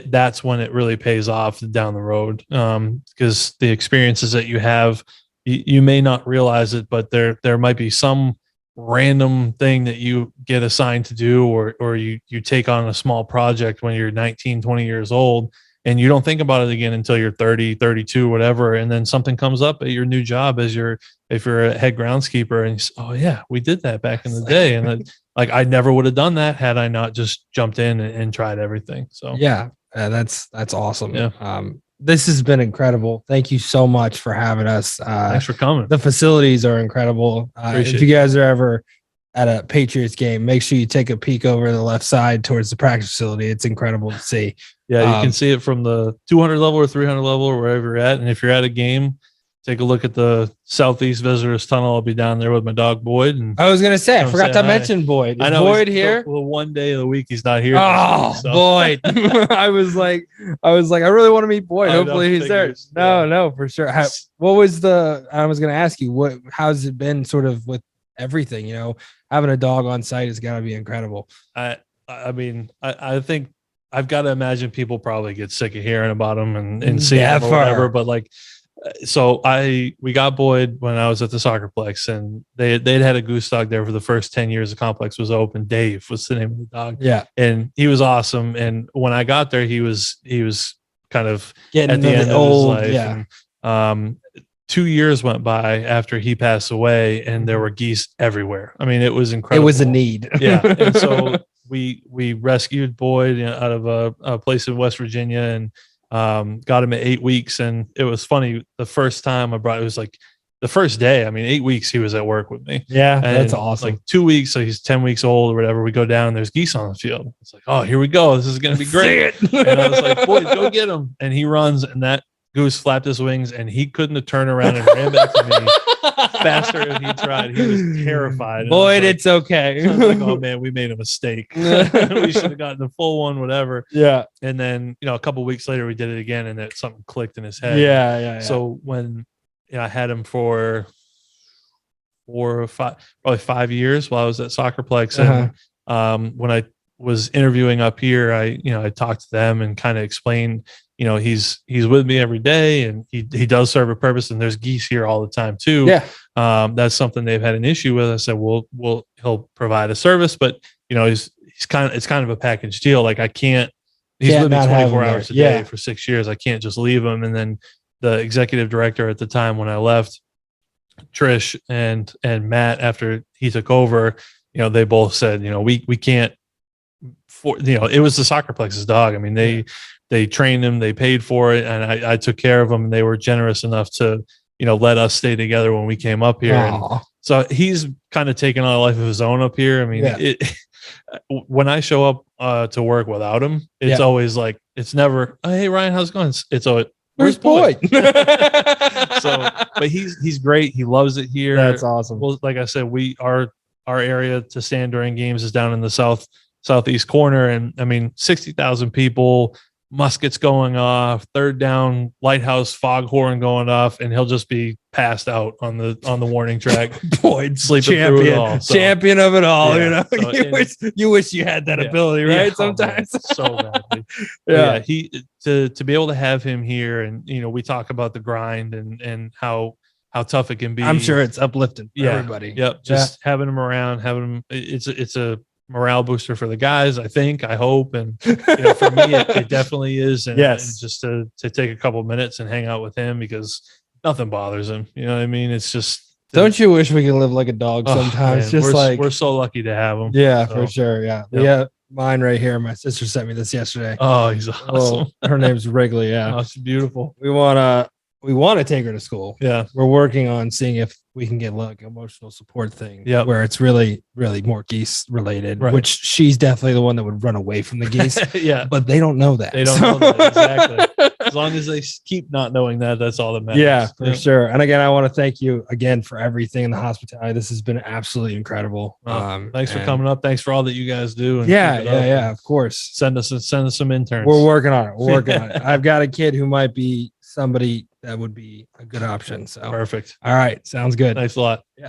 that's when it really pays off down the road. Because the experiences that you have, you may not realize it, but there might be some random thing that you get assigned to do, or you take on a small project when you're 19, 20 years old, and you don't think about it again until you're 30, 32, whatever. And then something comes up at your new job if you're a head groundskeeper, and you say, oh yeah, we did that back in the day. And like, I never would have done that had I not just jumped in and tried everything. So yeah, that's awesome. Yeah. This has been incredible. Thank you so much for having us. Thanks for coming. The facilities are incredible. If you guys are ever at a Patriots game, make sure you take a peek over the left side towards the practice facility. It's incredible to see. Yeah, you can see it from the 200 level or 300 level or wherever you're at. And if you're at a game, take a look at the Southeast Visitors Tunnel. I'll be down there with my dog Boyd. And I was gonna say, I forgot to mention Boyd. Is Boyd here? Well, one day of the week he's not here. Oh, so. Boyd! I was like, I really want to meet Boyd. Hopefully he's there. No, for sure. I was gonna ask you, how's it been, sort of with everything? Having a dog on site has got to be incredible. I mean, I think I've got to imagine people probably get sick of hearing about them and seeing them or whatever, but like. So we got Boyd when I was at the Soccerplex, and they'd had a goose dog there for the first 10 years the complex was open. Dave was the name of the dog. Yeah. And he was awesome. And when I got there, he was kind of getting at the end old, of his life. Yeah. And, 2 years went by after he passed away, and there were geese everywhere. I mean, it was incredible. It was a need. Yeah. And so we rescued Boyd out of a place in West Virginia, and got him at 8 weeks. And it was funny, the first time it was like the first day, 8 weeks he was at work with me. Yeah, and that's awesome. Like 2 weeks, so he's 10 weeks old or whatever. We go down and there's geese on the field. It's like, oh, here we go, this is gonna be great. And I was like, Boyd, go get him. And he runs, and that goose flapped his wings, and he couldn't have turned around and ran back to me faster if he tried. He was terrified. Boyd, it's okay. I was like, oh man, we made a mistake. We should have gotten the full one, whatever. Yeah. And then, a couple of weeks later, we did it again, and something clicked in his head. Yeah. So when I had him for 4 or 5, probably 5 years while I was at Soccerplex, and when I was interviewing up here, I talked to them and kind of explained, he's with me every day, and he does serve a purpose, and there's geese here all the time too. Yeah. That's something they've had an issue with. I said, he'll provide a service, but it's kind of a package deal. Like he's with me 24 hours a day for 6 years. I can't just leave him. And then the executive director at the time when I left, Trish and Matt, after he took over, they both said, we can't, it was the Soccerplex's dog. They trained him, they paid for it, and I took care of him, and they were generous enough to, let us stay together when we came up here. And so he's kind of taken on a life of his own up here. When I show up to work without him, it's always like, it's never, oh, hey Ryan, how's it going? It's always, where's Boyd? But he's great. He loves it here. That's awesome. Well, like I said, our area to stand during games is down in the southeast corner, and 60,000 people, muskets going off, third down, lighthouse foghorn going off, and he'll just be passed out on the warning track. Boyd, sleeping through it all. Champion of it all. So, you wish you had that ability, right? Sometimes. So badly. He to be able to have him here, and we talk about the grind and how tough it can be. I'm sure it's uplifting for everybody. Yep. Just having him around, it's a morale booster for the guys, I hope. And for me, it definitely is. And, and just to take a couple minutes and hang out with him, because nothing bothers him. It's just, don't you wish we could live like a dog sometimes? Man, we're so lucky to have him. Yeah, for sure. Yeah. Yep. Yeah. Mine right here. My sister sent me this yesterday. Oh, he's awesome. Her name's Wrigley. Yeah. Oh, it's beautiful. We want to we want to take her to school. Yeah. We're working on seeing if we can get like emotional support thing. Yeah. Where it's really, really more geese related, Right. which she's definitely the one that would run away from the geese. Yeah. But they don't know that. They don't know that. Exactly. As long as they keep not knowing that, that's all that matters. Yeah, for sure. And again, I want to thank you again for everything in the hospitality. This has been absolutely incredible. Thanks for coming up. Thanks for all that you guys do. And Yeah, of course. Send us some interns. We're working on it. We're working on it. I've got a kid who might be somebody that would be a good option. So perfect. All right. Sounds good. Thanks a lot. Yeah.